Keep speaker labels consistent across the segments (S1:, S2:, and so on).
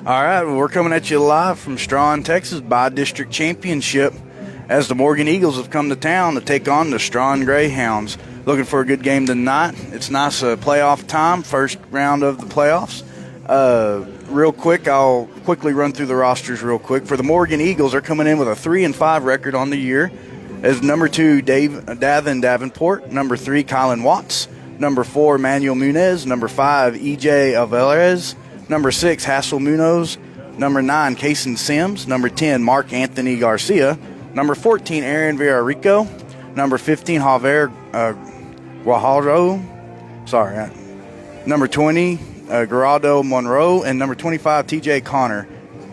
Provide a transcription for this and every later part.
S1: All right, well, we're coming at you live from Strawn, Texas, by district championship, as the Morgan Eagles have come to town to take on the Strawn Greyhounds. Looking for a good game tonight. It's nice playoff time, first round of the playoffs. Real quick, I'll quickly run through the rosters real quick. For the Morgan Eagles, they're coming in with a 3-5 record on the year. As number 2, Davin Davenport. Number 3, Kylan Watts. Number 4, Manuel Munez. Number 5, EJ Alvarez. Number 6, Hassel Munoz. Number 9, Kason Sims. Number 10, Mark Anthony Garcia. Number 14, Aaron Villarico. Number 15, Javier Guajardo. Number 20, Gerardo Monroe. And number 25, TJ Connor.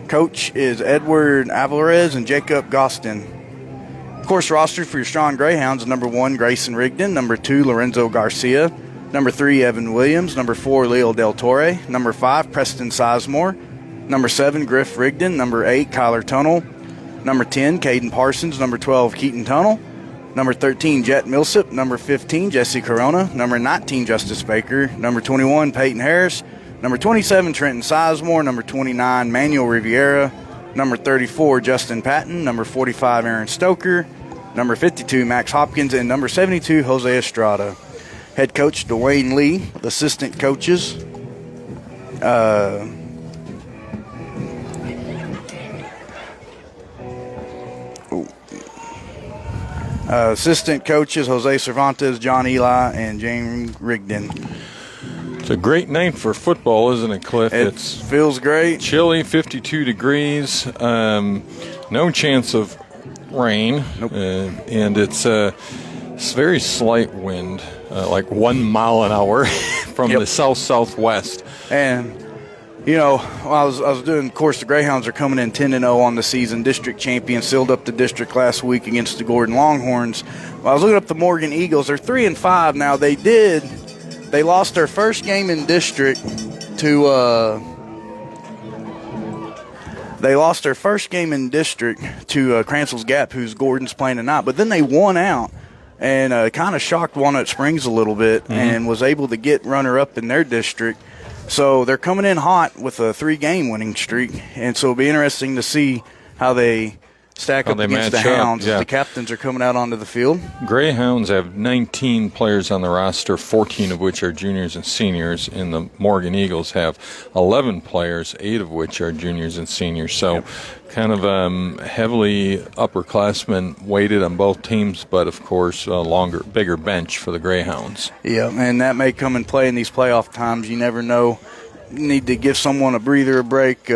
S1: Coach is Edward Alvarez and Jacob Gostin. Of course, roster for your Strawn Greyhounds is number 1, Grayson Rigdon. Number 2, Lorenzo Garcia. Number 3, Evan Williams. Number 4, Leo Del Torre. Number 5, Preston Sizemore. Number 7, Griff Rigdon. Number 8, Kyler Tunnel. Number 10, Caden Parsons. Number 12, Keaton Tunnel. Number 13, Jet Millsip. Number 15, Jesse Corona. Number 19, Justice Baker. Number 21, Peyton Harris. Number 27, Trenton Sizemore. Number 29, Manuel Riviera. Number 34, Justin Patton. Number 45, Aaron Stoker. Number 52, Max Hopkins. And number 72, Jose Estrada. Head coach Dwayne Lee. Assistant coaches, Jose Cervantes, John Eli, and James Rigdon.
S2: It's a great night for football, isn't it, Cliff?
S1: It feels great.
S2: Chilly, 52 degrees, no chance of rain.
S1: Nope.
S2: And it's very slight wind, like 1 mile an hour from the south-southwest.
S1: And, I was doing, of course, the Greyhounds are coming in 10-0 on the season. District champions, sealed up the district last week against the Gordon Longhorns. I was looking up the Morgan Eagles. They're 3-5 now. They lost their first game in district to Cransell's Gap, who's Gordon's playing tonight. But then they won out and kind of shocked Walnut Springs a little bit and was able to get runner-up in their district. So they're coming in hot with a 3-game winning streak. And so it'll be interesting to see how they stack up against the Hounds. The captains are coming out onto the field.
S2: Greyhounds have 19 players on the roster, 14 of which are juniors and seniors, and the Morgan Eagles have 11 players, 8 of which are juniors and seniors. So kind of heavily upperclassmen weighted on both teams, but of course a bigger bench for the Greyhounds.
S1: Yeah, and that may come in play in these playoff times. You never know. You need to give someone a breather, a break,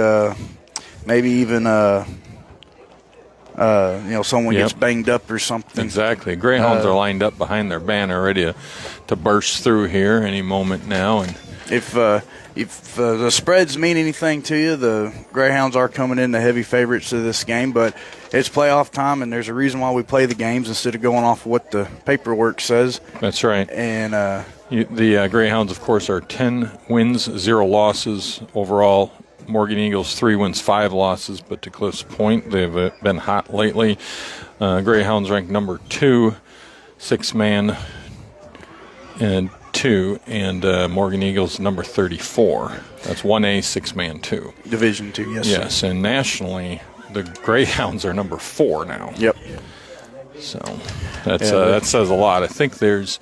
S1: maybe even someone gets banged up or something.
S2: Exactly. Greyhounds are lined up behind their banner, ready to burst through here any moment now. And
S1: if the spreads mean anything to you, the Greyhounds are coming in the heavy favorites to this game. But it's playoff time, and there's a reason why we play the games instead of going off what the paperwork says.
S2: That's right.
S1: And
S2: the Greyhounds, of course, are 10 wins, 0 losses overall. Morgan Eagles 3 wins, 5 losses, but to Cliff's point, they've been hot lately. Greyhounds ranked number 2, 6-man and 2, and Morgan Eagles number 34. That's 1A, 6-man 2.
S1: Division 2, yes.
S2: Yes,
S1: sir.
S2: And nationally, the Greyhounds are number 4 now.
S1: Yep.
S2: So that says a lot. I think there's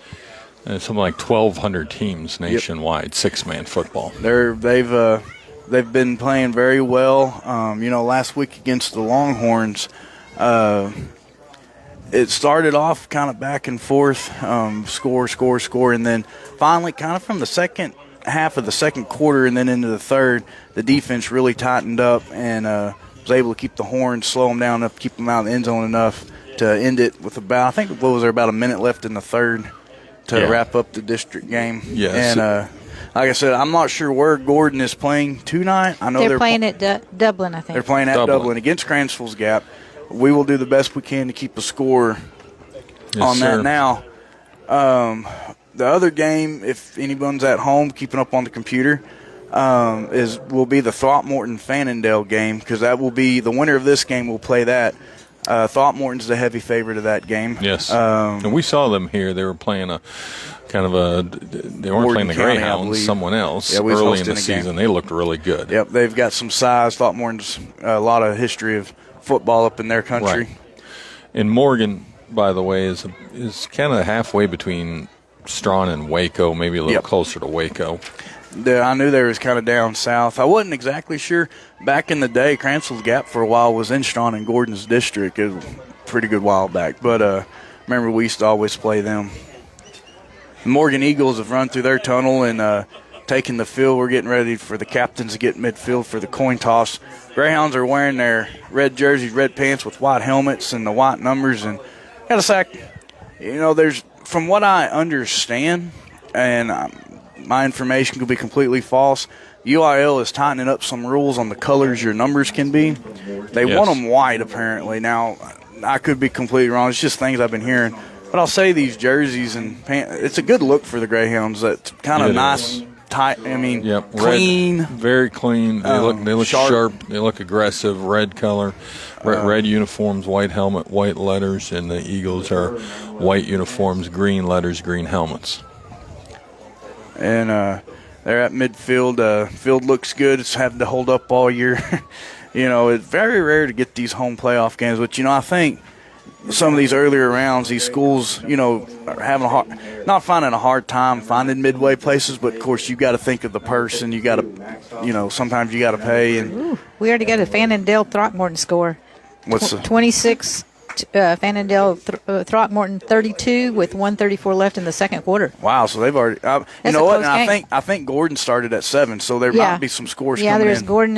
S2: something like 1,200 teams nationwide, 6-man football.
S1: They've been playing very well. Last week against the Longhorns, it started off kind of back and forth, score, and then finally kind of from the second half of the second quarter and then into the third, the defense really tightened up and was able to keep the Horns, slow them down enough, keep them out of the end zone enough to end it with about a minute left in the third to wrap up the district game.
S2: Yes.
S1: And like I said, I'm not sure where Gordon is playing tonight. I know they're
S3: playing at Dublin, I think.
S1: They're playing at Dublin against Cransell's Gap. We will do the best we can to keep a score on that now. The other game, if anyone's at home keeping up on the computer, will be the Throckmorton-Fannondale game, because that will be the winner of this game will play that Throckmorton's the heavy favorite of that game.
S2: Yes. And we saw them here. They were playing they weren't playing the
S1: County,
S2: Greyhounds, someone else
S1: we was
S2: early in the
S1: hosting a
S2: season.
S1: game.
S2: They looked really good.
S1: Yep, they've got some size. Throckmorton's a lot of history of football up in their country.
S2: Right. And Morgan, by the way, is kind of halfway between Strawn and Waco, maybe a little closer to Waco.
S1: I knew they was kind of down south. I wasn't exactly sure. Back in the day, Cransville's Gap for a while was in Strawn and Gordon's district. It was a pretty good while back. But remember, we used to always play them. The Morgan Eagles have run through their tunnel and taken the field. We're getting ready for the captains to get midfield for the coin toss. Greyhounds are wearing their red jerseys, red pants with white helmets and the white numbers. And got a sack. There's, from what I understand, and my information could be completely false, UIL is tightening up some rules on the colors your numbers can be. They want them white, apparently. Now, I could be completely wrong. It's just things I've been hearing. But I'll say these jerseys and pants, it's a good look for the Greyhounds. That's kind of nice, tight. Clean.
S2: Red, very clean. They look sharp. They look aggressive. Red color, red uniforms, white helmet, white letters, and the Eagles are white uniforms, green letters, green helmets.
S1: And they're at midfield. Field looks good. It's having to hold up all year. It's very rare to get these home playoff games. But, I think some of these earlier rounds, these schools, are having not finding a hard time finding midway places. But, of course, you got to think of the purse, and you got to, sometimes you got to pay. And
S3: we already got a Fannondale Throckmorton score.
S1: What's
S3: 26 Fannondale Throckmorton 32 with 1:34 left in the second quarter.
S1: Wow, so they've already you know what? And I think Gordon started at 7, so there might be some scores coming in.
S3: Gordon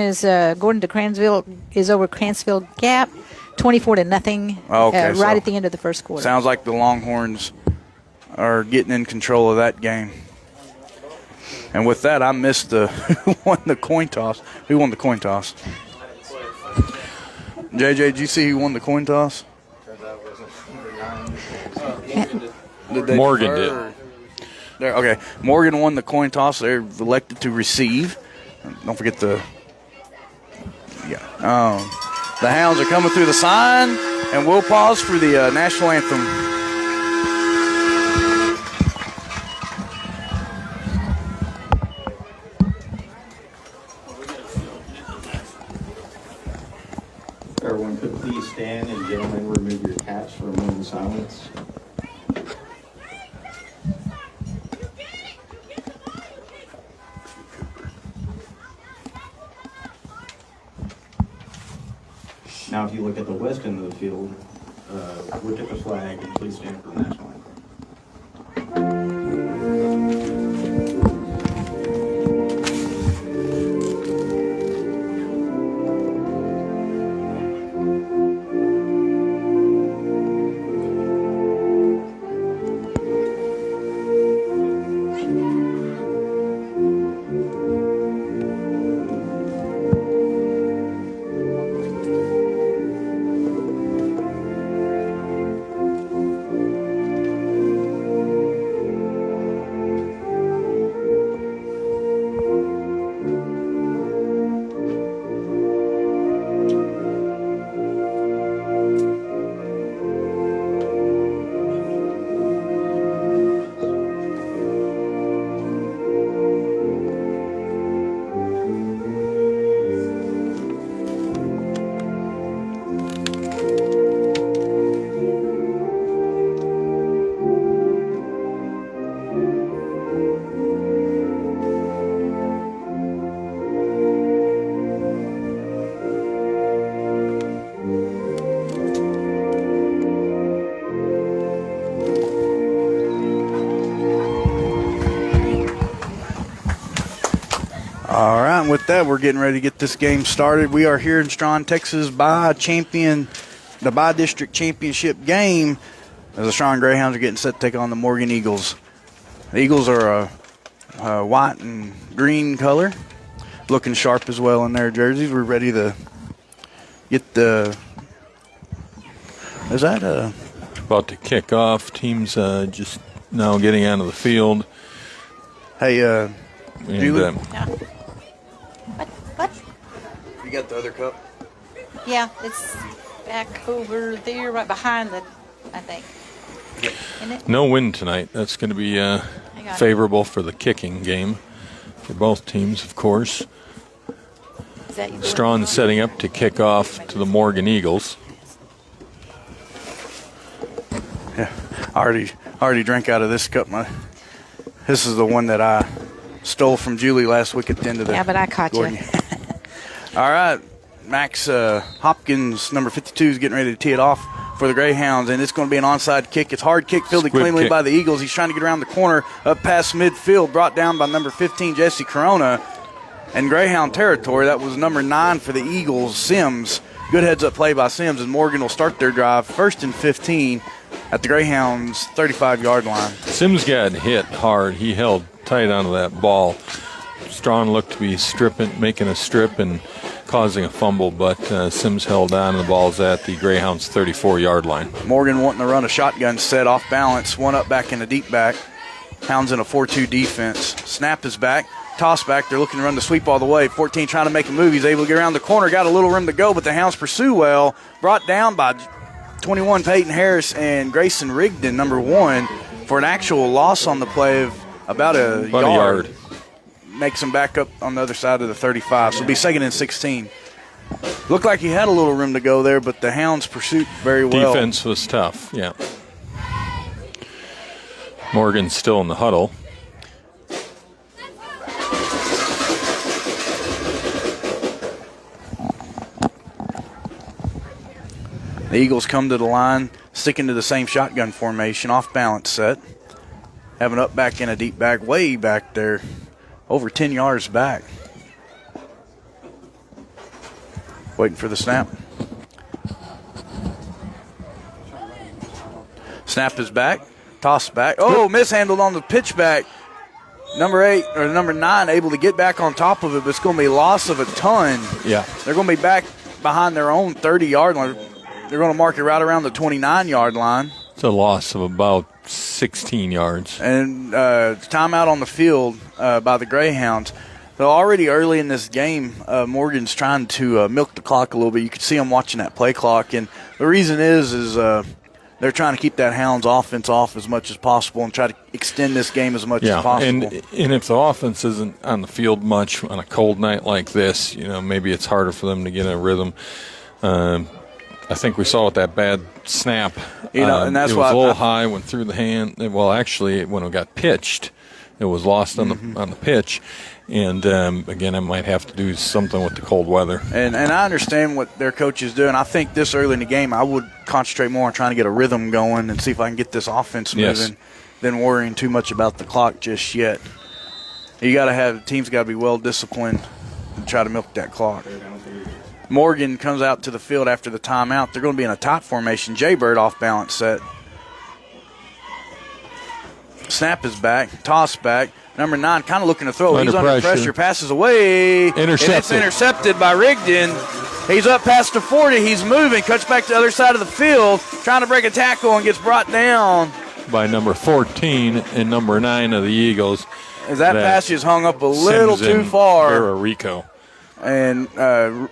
S3: to Cransville is over Cransville Gap 24-0 right at the end of the first quarter.
S1: Sounds like the Longhorns are getting in control of that game. And with that, I missed who won the coin toss. Who won the coin toss? JJ, did you see who won the coin toss?
S2: Morgan did.
S1: Okay, Morgan won the coin toss. They're elected to receive. Don't forget the Hounds are coming through the sign, and we'll pause for the national anthem.
S4: Everyone could please stand, and gentlemen, remove your caps for a moment of silence. Now, if you look at the west end of the field, look at the flag and please stand for the national anthem.
S1: All right, and with that, we're getting ready to get this game started. We are here in Strawn, Texas, the by-district championship game, as the Strawn Greyhounds are getting set to take on the Morgan Eagles. The Eagles are a white and green color, looking sharp as well in their jerseys. We're ready to get the – is that a –
S2: About to kick off. Teams just now getting out of the field.
S1: Hey, Julie?
S3: Yeah. What?
S1: You got the other cup?
S3: Yeah, it's back over there, right behind the, I think. Isn't it?
S2: No wind tonight. That's going to be favorable for the kicking game for both teams, of course. Strawn setting up to kick off to the Morgan Eagles.
S1: Yeah, I already drank out of this cup. This is the one that I stole from Julie last week at the end of the.
S3: Yeah, but I caught you.
S1: All right, Max Hopkins, number 52, is getting ready to tee it off for the Greyhounds, and it's going to be an onside kick. It's hard kick, fielded cleanly by the Eagles. He's trying to get around the corner, up past midfield, brought down by number 15, Jesse Corona. And Greyhound territory, that was number 9 for the Eagles, Sims. Good heads-up play by Sims, and Morgan will start their drive first and 15 at the Greyhounds' 35-yard line.
S2: Sims got hit hard. He held tight onto that ball. Strawn looked to be making a strip and causing a fumble, but Sims held on, and the ball's at the Greyhounds' 34-yard line.
S1: Morgan wanting to run a shotgun set off balance, one up back in the deep back. Hounds in a 4-2 defense. Snap is back. Toss back. They're looking to run the sweep all the way. 14 trying to make a move. He's able to get around the corner. Got a little room to go, but the Hounds pursue well. Brought down by 21 Peyton Harris and Grayson Rigdon, number 1, for an actual loss on the play of about a yard. Makes him back up on the other side of the 35. So it'll be 2nd and 16. Looked like he had a little room to go there, but the Hounds pursued very well.
S2: Defense was tough, yeah. Morgan's still in the huddle.
S1: The Eagles come to the line, sticking to the same shotgun formation, off balance set. Having up back in a deep back, way back there, over 10 yards back. Waiting for the snap. Snap is back, toss back. Oh, mishandled on the pitch back. Number 8 or number 9 able to get back on top of it, but it's going to be a loss of a ton.
S2: Yeah.
S1: They're going to be back behind their own 30-yard line. They're going to mark it right around the 29-yard line.
S2: It's a loss of about 16 yards.
S1: And timeout on the field by the Greyhounds. So already early in this game, Morgan's trying to milk the clock a little bit. You can see them watching that play clock. And the reason is they're trying to keep that Hounds offense off as much as possible and try to extend this game as much as possible.
S2: And if the offense isn't on the field much on a cold night like this, maybe it's harder for them to get in a rhythm. I think we saw with that bad snap.
S1: And that's
S2: it was a little high, went through the hand. Well, actually, when it got pitched, it was lost on the pitch. And again, I might have to do something with the cold weather.
S1: And I understand what their coach is doing. I think this early in the game, I would concentrate more on trying to get a rhythm going and see if I can get this offense moving than worrying too much about the clock just yet. Teams got to be well disciplined and try to milk that clock. Morgan comes out to the field after the timeout. They're going to be in a top formation. Jaybird off balance set. Snap is back. Toss back. Number 9 kind of looking to throw. He's under pressure. Passes away.
S2: Intercepted.
S1: And it's intercepted by Rigdon. He's up past the 40. He's moving. Cuts back to the other side of the field. Trying to break a tackle and gets brought down
S2: by number 14 and number 9 of the Eagles.
S1: As that pass is hung up a little too far.
S2: Rico.
S1: And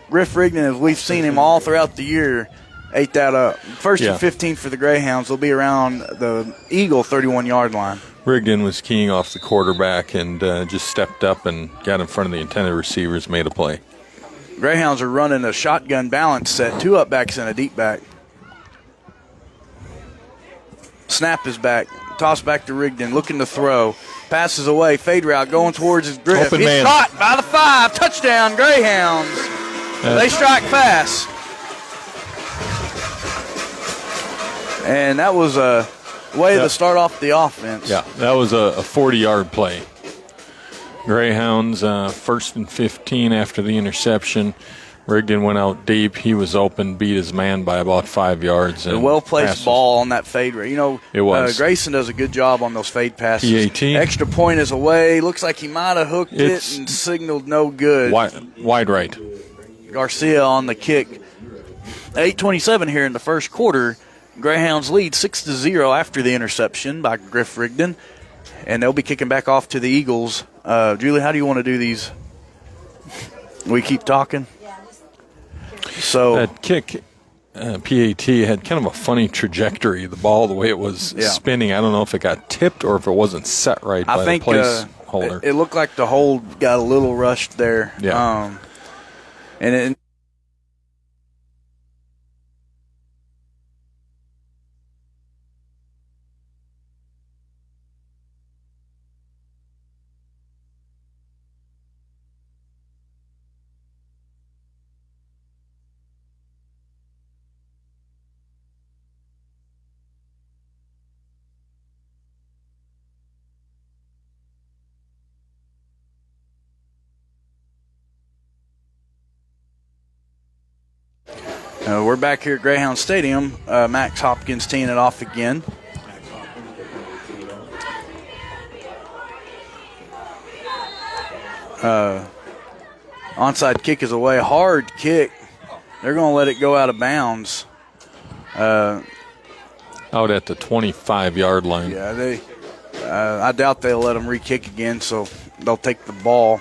S1: Riff Rigdon, as we've seen him all throughout the year, ate that up. First and 15 for the Greyhounds. They'll be around the Eagle 31-yard line.
S2: Rigdon was keying off the quarterback and just stepped up and got in front of the intended receivers, made a play.
S1: Greyhounds are running a shotgun balance set, 2 up backs and a deep back. Snap is back. Toss back to Rigdon, looking to throw. Passes away, fade route, going towards his grip. He's caught by the 5. Touchdown, Greyhounds. They strike fast. And that was a way to start off the offense.
S2: Yeah, that was a 40-yard play. Greyhounds, 1st and 15 after the interception. Rigdon went out deep. He was open, beat his man by about 5 yards.
S1: A well-placed ball on that fade route.
S2: It was.
S1: Grayson does a good job on those fade passes.
S2: PAT.
S1: Extra point is away. Looks like he might have hooked it and signaled no good.
S2: Wide right.
S1: Garcia on the kick. 8:27 here in the first quarter. Greyhounds lead 6-0 after the interception by Griff Rigdon. And they'll be kicking back off to the Eagles. Julie, how do you want to do these? We keep talking? So
S2: that kick PAT had kind of a funny trajectory. The ball, the way it was spinning, I don't know if it got tipped or if it wasn't set right by the place holder.
S1: It looked like the hold got a little rushed there.
S2: Yeah.
S1: And it. We're back here at Greyhound Stadium. Max Hopkins teeing it off again. Onside kick is away. Hard kick. They're going to let it go out of bounds.
S2: Out at the 25-yard line.
S1: Yeah, I doubt they'll let them re-kick again, so they'll take the ball.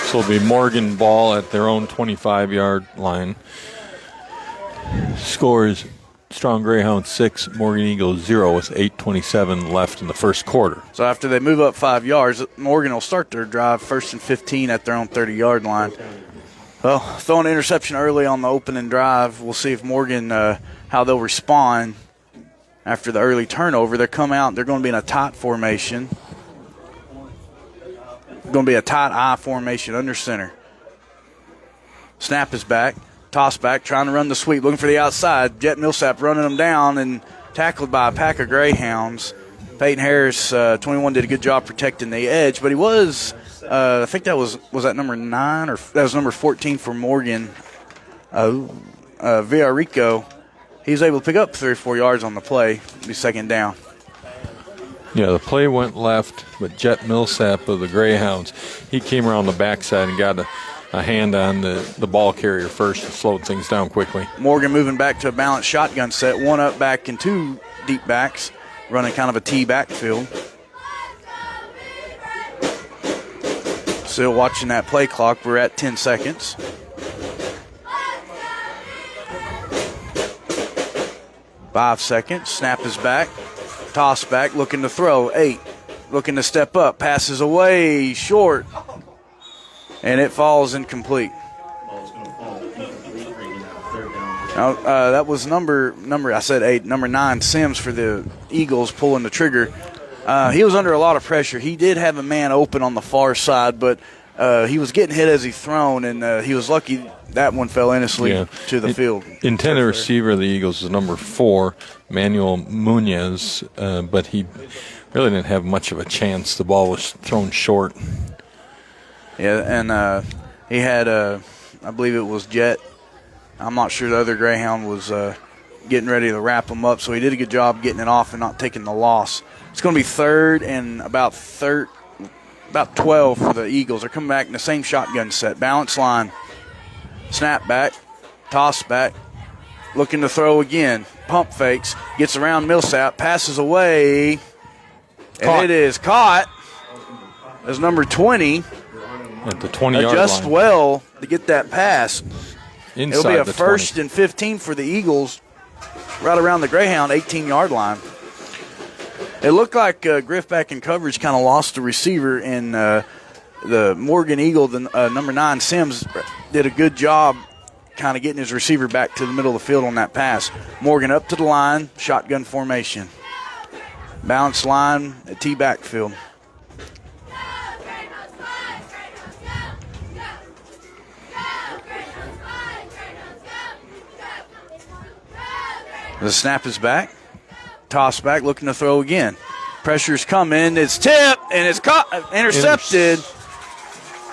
S2: So it'll be Morgan ball at their own 25-yard line. Scores Strawn Greyhounds 6, Morgan Eagles 0 with 8:27 left in the first quarter.
S1: So after they move up 5 yards, Morgan will start their drive 1st and 15 at their own 30-yard line. Well, throwing an interception early on the opening drive. We'll see if Morgan, how they'll respond after the early turnover. They come out, they're going to be in a tight formation. Going to be a tight I formation under center. Snap is back. Toss back, trying to run the sweep, looking for the outside. Jet Millsap running them down and tackled by a pack of Greyhounds. Peyton Harris, 21, did a good job protecting the edge, but he was, I think that was that number 9 or that was number 14 for Morgan. Villarico, he was able to pick up 3 or 4 yards on the play. It'll be second down.
S2: Yeah, the play went left, but Jet Millsap of the Greyhounds, he came around the backside and got a hand on the ball carrier first and slowed things down quickly.
S1: Morgan moving back to a balanced shotgun set, 1 up back and 2 deep backs, running kind of a T backfield. Still watching that play clock. We're at 10 seconds. Five seconds. Snap is back. Toss back, looking to throw. 8. Looking to step up. Passes away short. And it falls incomplete. That was number I said 8, number 9, Sims for the Eagles pulling the trigger. He was under a lot of pressure. He did have a man open on the far side, but he was getting hit as he thrown, and he was lucky that one fell innocently to the field.
S2: Intended receiver of the Eagles is number 4, Manuel Munoz, but he really didn't have much of a chance. The ball was thrown short.
S1: Yeah, and he had, I believe it was Jet. I'm not sure the other Greyhound was getting ready to wrap him up, so he did a good job getting it off and not taking the loss. It's going to be 3rd and about 12 for the Eagles. They're coming back in the same shotgun set. Balance line. Snap back. Toss back. Looking to throw again. Pump fakes. Gets around Millsap. Passes away. And it is caught. As number 20.
S2: At the 20-yard line.
S1: Adjust well to get that pass.
S2: Inside
S1: It'll be a
S2: the
S1: 1st
S2: 20.
S1: and 15 for the Eagles. Right around the Greyhound 18-yard line. It looked like Griff back in coverage kind of lost the receiver, and the Morgan Eagle, the number 9, Sims, did a good job kind of getting his receiver back to the middle of the field on that pass. Morgan up to the line, shotgun formation. Balanced line, a T backfield. The snap is back. Toss back, looking to throw again. Pressure's coming. It's tipped, and it's caught, intercepted.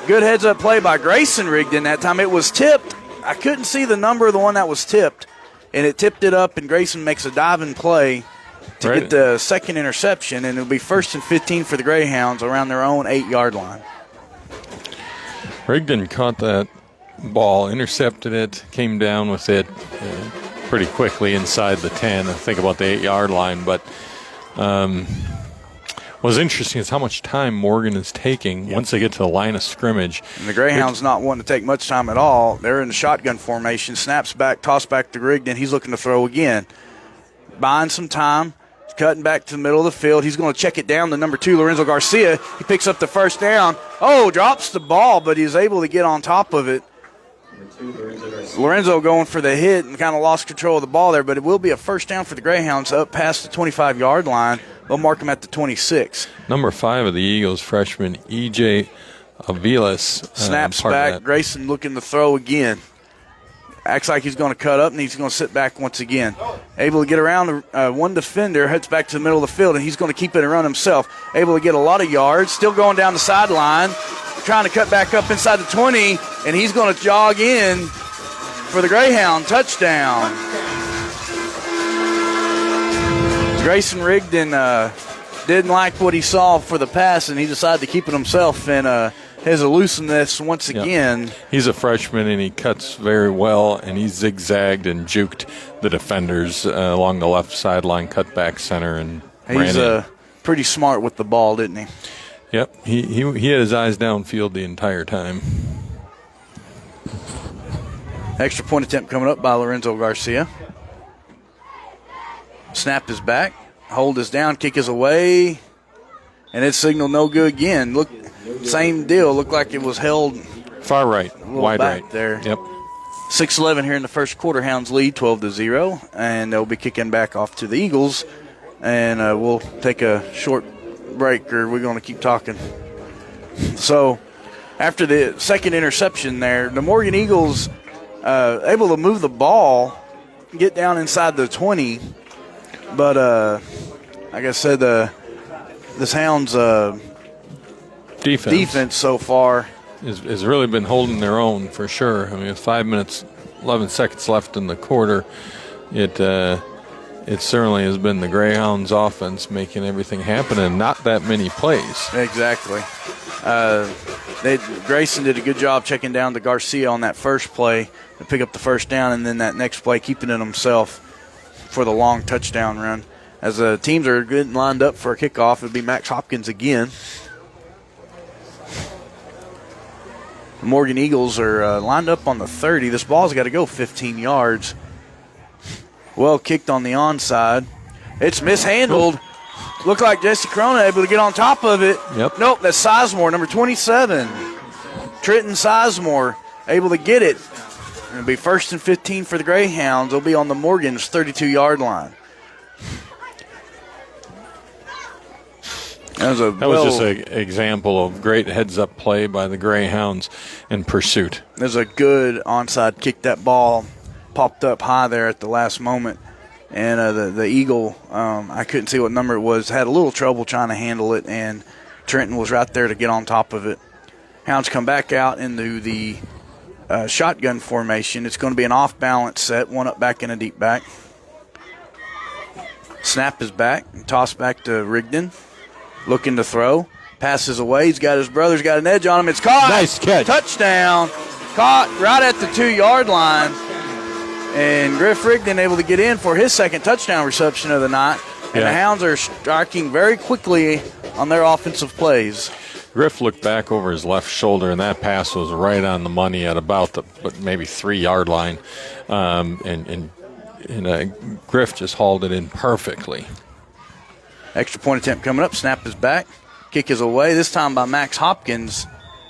S1: Good heads-up play by Grayson Rigdon that time. It was tipped. I couldn't see the number of the one that was tipped, and it tipped it up, and Grayson makes a diving play to get the second interception, and it'll be 1st and 15 for the Greyhounds around their own 8-yard line.
S2: Rigdon caught that ball, intercepted it, came down with it pretty quickly inside the 10. I think about the 8-yard line, but What's interesting is how much time Morgan is taking once they get to the line of scrimmage.
S1: And the Greyhounds not wanting to take much time at all. They're in the shotgun formation. Snaps back, toss back to Rigdon. He's looking to throw again. Buying some time. Cutting back to the middle of the field. He's going to check it down to number 2, Lorenzo Garcia. He picks up the first down. Drops the ball, but he's able to get on top of it. Lorenzo going for the hit and kind of lost control of the ball there, but it will be a first down for the Greyhounds up past the 25-yard line. They'll mark him at the 26.
S2: Number 5 of the Eagles, freshman E.J. Aviles.
S1: Snaps back. Grayson looking to throw again. Acts like he's going to cut up, and he's going to sit back once again. Able to get around one defender, heads back to the middle of the field, and he's going to keep it and run himself. Able to get a lot of yards, still going down the sideline, trying to cut back up inside the 20, and he's going to jog in for the Greyhound touchdown. Grayson Rigdon didn't like what he saw for the pass, and he decided to keep it himself, and his elusiveness once again.
S2: Yep. He's a freshman, and he cuts very well, and he zigzagged and juked the defenders along the left sideline, cut back center, and
S1: he's pretty smart with the ball, didn't he?
S2: Yep. He had his eyes downfield the entire time.
S1: Extra point attempt coming up by Lorenzo Garcia. Snap is back. Hold is down. Kick is away. And it's signaled no good again. Look, same deal. Looked like it was held
S2: far right, wide right
S1: there.
S2: Yep.
S1: 6:11 here in the first quarter. Hounds lead 12-0, and they'll be kicking back off to the Eagles. And we'll take a short break, or we're going to keep talking. So, after the second interception there, the Morgan Eagles able to move the ball, get down inside the 20, but like I said, this Hounds defense so far
S2: has really been holding their own for sure. I mean, with 5 minutes, 11 seconds left in the quarter, it certainly has been the Greyhounds' offense making everything happen, and not that many plays.
S1: Exactly. Grayson did a good job checking down to Garcia on that first play to pick up the first down, and then that next play keeping it himself for the long touchdown run. As the teams are getting lined up for a kickoff, it'll be Max Hopkins again. The Morgan Eagles are lined up on the 30. This ball's got to go 15 yards. Well kicked on the onside. It's mishandled. Looked like Jesse Corona able to get on top of it.
S2: Yep.
S1: Nope, that's Sizemore, number 27. Trenton Sizemore able to get it. It'll be 1st and 15 for the Greyhounds. They'll be on the Morgan's 32-yard line. That was
S2: just an example of great heads-up play by the Greyhounds in pursuit.
S1: There's a good onside kick. That ball popped up high there at the last moment. And the Eagle, I couldn't see what number it was, had a little trouble trying to handle it, and Trenton was right there to get on top of it. Hounds come back out into the shotgun formation. It's going to be an off-balance set, one up back and a deep back. Snap is back, toss back to Rigdon. Looking to throw. Passes away. He's got his brother's got an edge on him. It's caught.
S2: Nice catch.
S1: Touchdown. Caught right at the 2-yard line. And Griff Rigdon able to get in for his second touchdown reception of the night. And the Hounds are striking very quickly on their offensive plays.
S2: Griff looked back over his left shoulder, and that pass was right on the money at about the maybe 3-yard line. And Griff just hauled it in perfectly.
S1: Extra point attempt coming up. Snap is back. Kick is away. This time by Max Hopkins.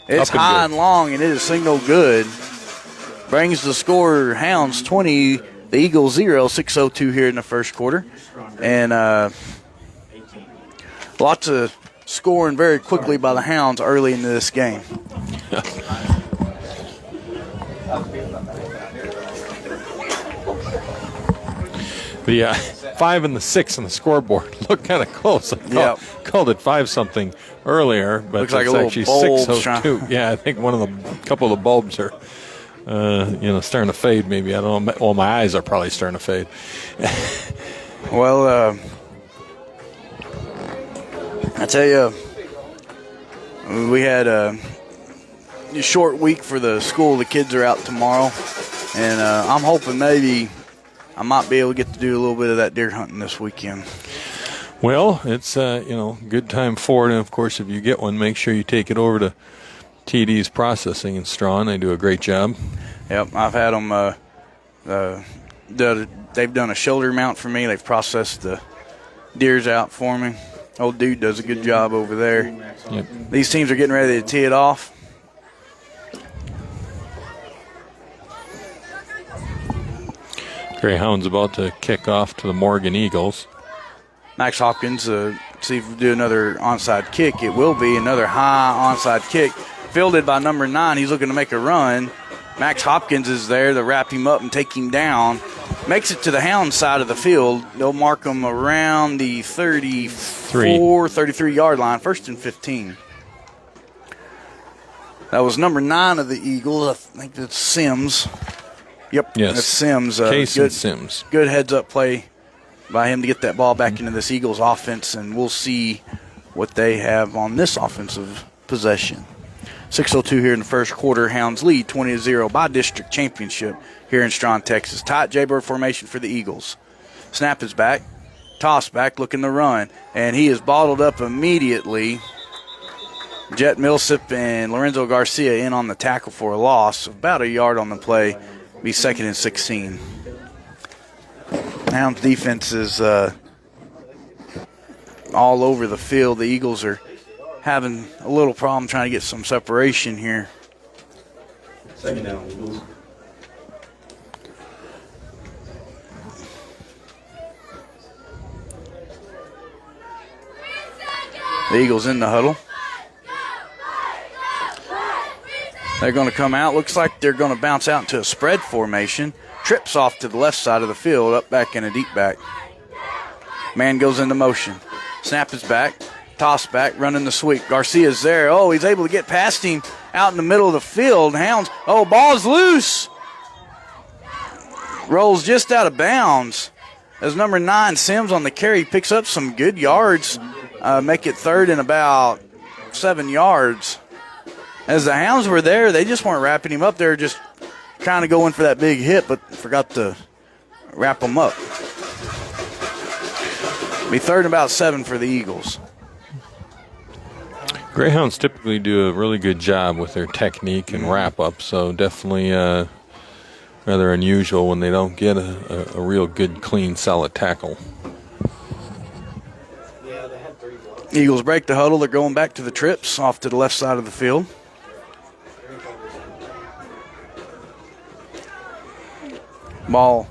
S1: It's high and long, and it is signaled good. Brings the score Hounds 20, the Eagles 0, 6:02 here in the first quarter. And lots of scoring very quickly by the Hounds early into this game.
S2: The 5 and the 6 on the scoreboard look kind of close. I called it 5-something earlier, but
S1: looks like
S2: it's
S1: a
S2: actually
S1: bulb
S2: 6:02. Yeah, I think couple of the bulbs are, starting to fade. Maybe, I don't know. Well, my eyes are probably starting to fade.
S1: Well, I tell you, we had a short week for the school. The kids are out tomorrow, and I'm hoping maybe I might be able to get to do a little bit of that deer hunting this weekend.
S2: Well, it's good time forward, and of course, if you get one, make sure you take it over to TD's Processing in Strawn. They do a great job.
S1: Yep, I've had them. They've done a shoulder mount for me. They've processed the deers out for me. Old dude does a good job over there.
S2: Yep.
S1: These teams are getting ready to tee it off.
S2: Greyhounds about to kick off to the Morgan Eagles.
S1: Max Hopkins, see if we do another onside kick. It will be another high onside kick. Fielded by number 9. He's looking to make a run. Max Hopkins is there to wrap him up and take him down. Makes it to the Hound side of the field. They'll mark him around the 33-yard line, 1st and 15. That was number 9 of the Eagles. I think that's Sims. Yep,
S2: yes.
S1: That's Sims.
S2: Good Sims.
S1: Good heads-up play by him to get that ball back into this Eagles offense, and we'll see what they have on this offensive possession. 6:02 here in the first quarter. Hounds lead 20-0 by district championship here in Strawn, Texas. Tight Jaybird formation for the Eagles. Snap is back. Toss back, looking to run. And he is bottled up immediately. Jet Millsip and Lorenzo Garcia in on the tackle for a loss. About a yard on the play. Be 2nd and 16. Hounds defense is all over the field. The Eagles are having a little problem trying to get some separation here.
S4: 2nd down, Eagles.
S1: The Eagles in the huddle. They're going to come out. Looks like they're going to bounce out into a spread formation. Trips off to the left side of the field, up back in a deep back. Man goes into motion. Snap is back. Toss back, running the sweep. Garcia's there. Oh, he's able to get past him out in the middle of the field. Hounds. Oh, ball's loose. Rolls just out of bounds. As number 9, Sims on the carry, picks up some good yards. Make it 3rd and about 7 yards. As the Hounds were there, they just weren't wrapping him up. They were just trying to go in for that big hit, but forgot to wrap him up. Be 3rd and about 7 for the Eagles.
S2: Greyhounds typically do a really good job with their technique and wrap-up, so definitely rather unusual when they don't get a real good, clean, solid tackle.
S1: Eagles break the huddle. They're going back to the trips off to the left side of the field. Ball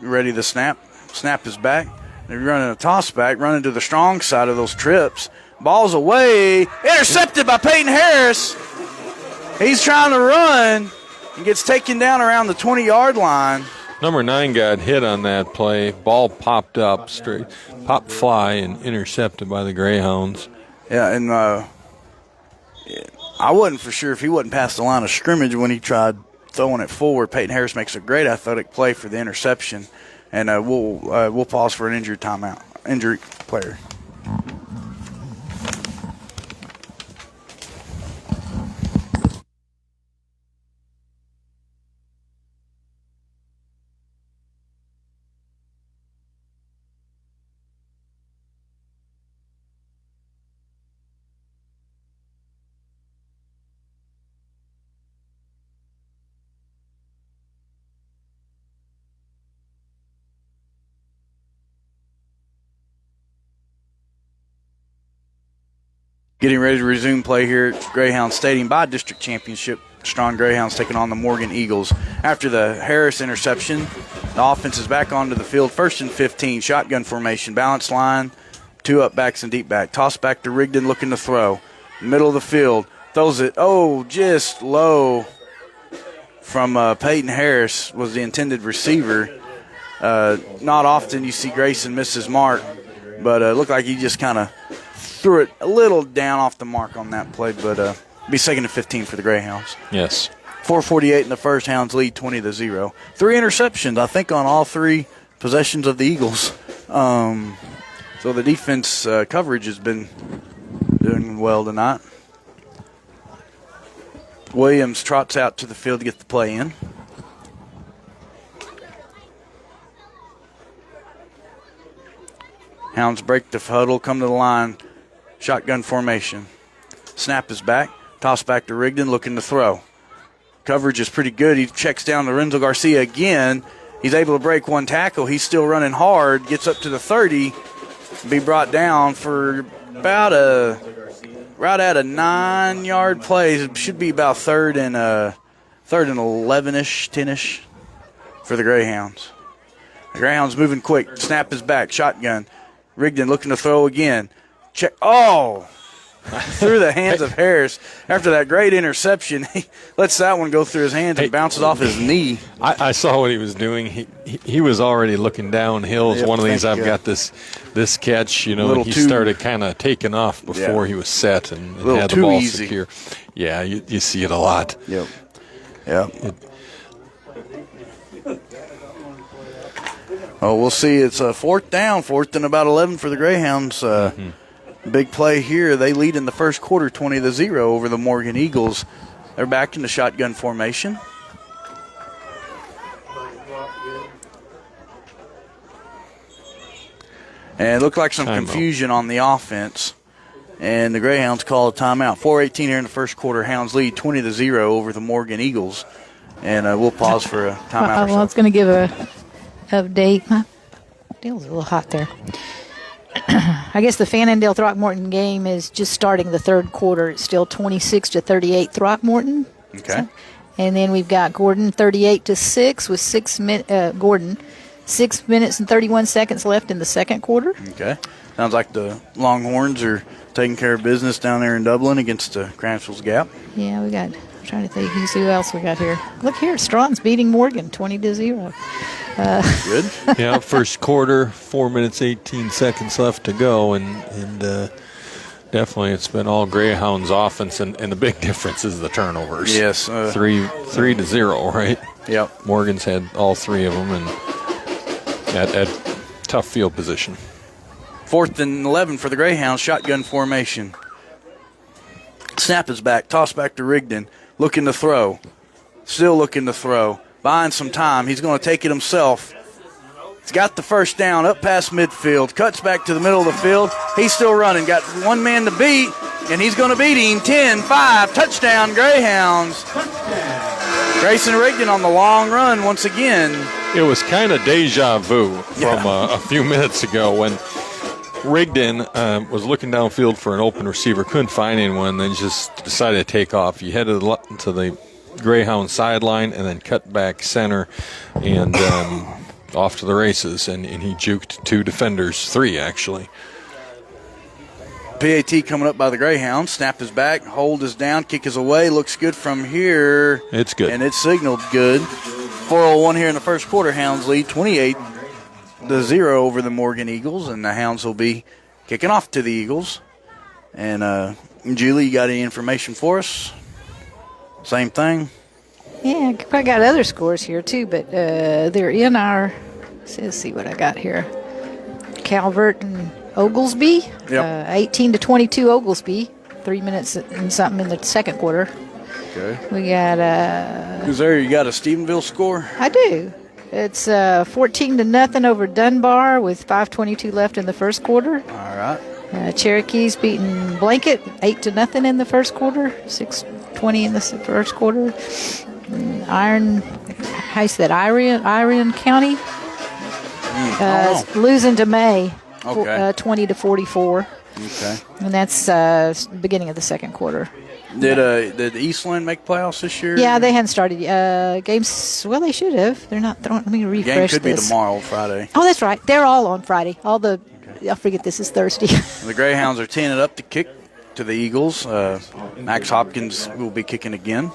S1: ready to snap. Snap is back. They're running a toss back, running to the strong side of those trips. Ball's away. Intercepted by Peyton Harris. He's trying to run and gets taken down around the 20-yard line.
S2: Number 9 got hit on that play. Ball popped up, straight, popped fly, and intercepted by the Greyhounds.
S1: Yeah, and I wasn't for sure if he wasn't past the line of scrimmage when he tried throwing it forward. Peyton Harris makes a great athletic play for the interception, and we'll pause for an injury player. Getting ready to resume play here at Greyhound Stadium by district championship. Strawn Greyhounds taking on the Morgan Eagles. After the Harris interception, the offense is back onto the field. 1st and 15, shotgun formation, balance line, 2 up backs and deep back. Toss back to Rigdon looking to throw. Middle of the field, throws it, just low from Peyton Harris was the intended receiver. Not often you see Grayson miss his mark, but it looked like he just kind of threw it a little down off the mark on that play, but be 2nd and 15 for the Greyhounds.
S2: Yes.
S1: 4:48 in the first. Hounds lead 20-0. 3 interceptions, I think, on all 3 possessions of the Eagles. So the defense coverage has been doing well tonight. Williams trots out to the field to get the play in. Hounds break the huddle, come to the line, shotgun formation. Snap is back, toss back to Rigdon, looking to throw. Coverage is pretty good. He checks down to Renzo Garcia again. He's able to break one tackle. He's still running hard, gets up to the 30, be brought down for about right at a 9-yard play. It should be about third and 11-ish, 10-ish for the Greyhounds. The Greyhounds moving quick. Snap is back, shotgun. Rigdon looking to throw again. Check. Oh! Through the hands of Harris. After that great interception, he lets that one go through his hands and bounces off his knee.
S2: I saw what he was doing. He was already looking downhill. It's one of these, I've got this catch. You know, he started kind of taking off before he was set and had the ball secure. Yeah, you see it a lot.
S1: Yep. Oh, we'll see. It's a fourth and about 11 for the Greyhounds. Big play here. They lead in the first quarter 20-0 over the Morgan Eagles. They're back in the shotgun formation. And it looked like some confusion on the offense. And the Greyhounds call a timeout. 4:18 here in the first quarter. Hounds lead 20-0 over the Morgan Eagles. And we'll pause for a timeout.
S3: Well, I was going to give a update. My deal's a little hot there. I guess the Fannondale Throckmorton game is just starting the third quarter. It's still 26-38 Throckmorton.
S1: Okay.
S3: And then we've got Gordon 38-6 with Gordon 6 minutes and 31 seconds left in the second quarter.
S1: Okay. Sounds like the Longhorns are taking care of business down there in Dublin against Cransville's Gap.
S3: Yeah, we got. I'm trying to think who else we got here. Look here, Strawn's beating Morgan 20-0.
S1: Good.
S2: Yeah, first quarter, 4 minutes, 18 seconds left to go, and definitely it's been all Greyhounds offense, and the big difference is the turnovers.
S1: Yes.
S2: 3-0, right?
S1: Yep.
S2: Morgan's had all three of them, and at tough field position.
S1: 4th and 11 for the Greyhounds, shotgun formation. Snap is back, toss back to Rigdon, looking to throw. Still looking to throw. Buying some time. He's going to take it himself. He's got the first down up past midfield. Cuts back to the middle of the field. He's still running. Got one man to beat, and he's going to beat him. 10-5. Touchdown, Greyhounds. Grayson Rigdon on the long run once again.
S2: It was kind of deja vu from a few minutes ago when Rigdon was looking downfield for an open receiver, couldn't find anyone, then just decided to take off. He headed to the Greyhound sideline and then cut back center and off to the races, and he juked three actually.
S1: PAT coming up by the Greyhounds. Snap is back, hold is down, kick is away, looks good from here.
S2: It's good.
S1: And it's signaled good. 4:01 here in the first quarter. Hounds lead 28-0 over the Morgan Eagles, and the Hounds will be kicking off to the Eagles. And Julie, you got any information for us? Same thing?
S3: Yeah, I got other scores here too, but they're in our, let's see what I got here. Calvert and Oglesby, 18-22 Oglesby, 3 minutes and something in the second quarter.
S1: Okay.
S3: We got
S1: who's there? You got a Stephenville score?
S3: I do. It's 14-0 over Dunbar with 5:22 left in the first quarter.
S1: All right.
S3: Cherokee's beating Blanket 8-0 in the first quarter, 6:20 in the first quarter. Iron County losing to May, 20-44.
S1: Okay.
S3: And that's beginning of the second quarter.
S1: Did Eastland make playoffs this year?
S3: Yeah, they hadn't started games. Well, they should have. They're not throwing. Let me refresh
S1: Game could
S3: this.
S1: be tomorrow, Friday.
S3: Oh, that's right. They're all on Friday. I forget this is Thursday.
S1: The Greyhounds are teeing it up to kick to the Eagles. Max Hopkins will be kicking again.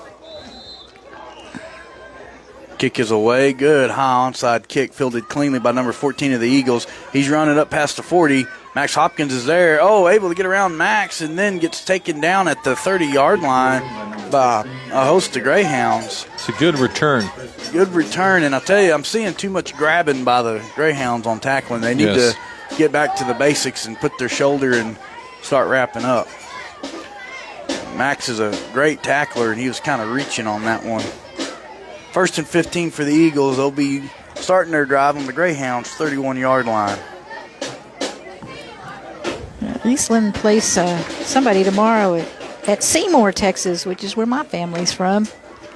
S1: Kick is away. Good high onside kick, fielded cleanly by number 14 of the Eagles. He's running up past the 40. Max Hopkins is there. Able to get around Max, and then gets taken down at the 30-yard line by a host of Greyhounds.
S2: It's a good return.
S1: Good return, and I tell you, I'm seeing too much grabbing by the Greyhounds on tackling. They need to get back to the basics and put their shoulder and start wrapping up. Max is a great tackler, and he was kind of reaching on that one. 1st and 15 for the Eagles. They'll be starting their drive on the Greyhounds' 31-yard line.
S3: Eastland plays somebody tomorrow at Seymour, Texas, which is where my family's from.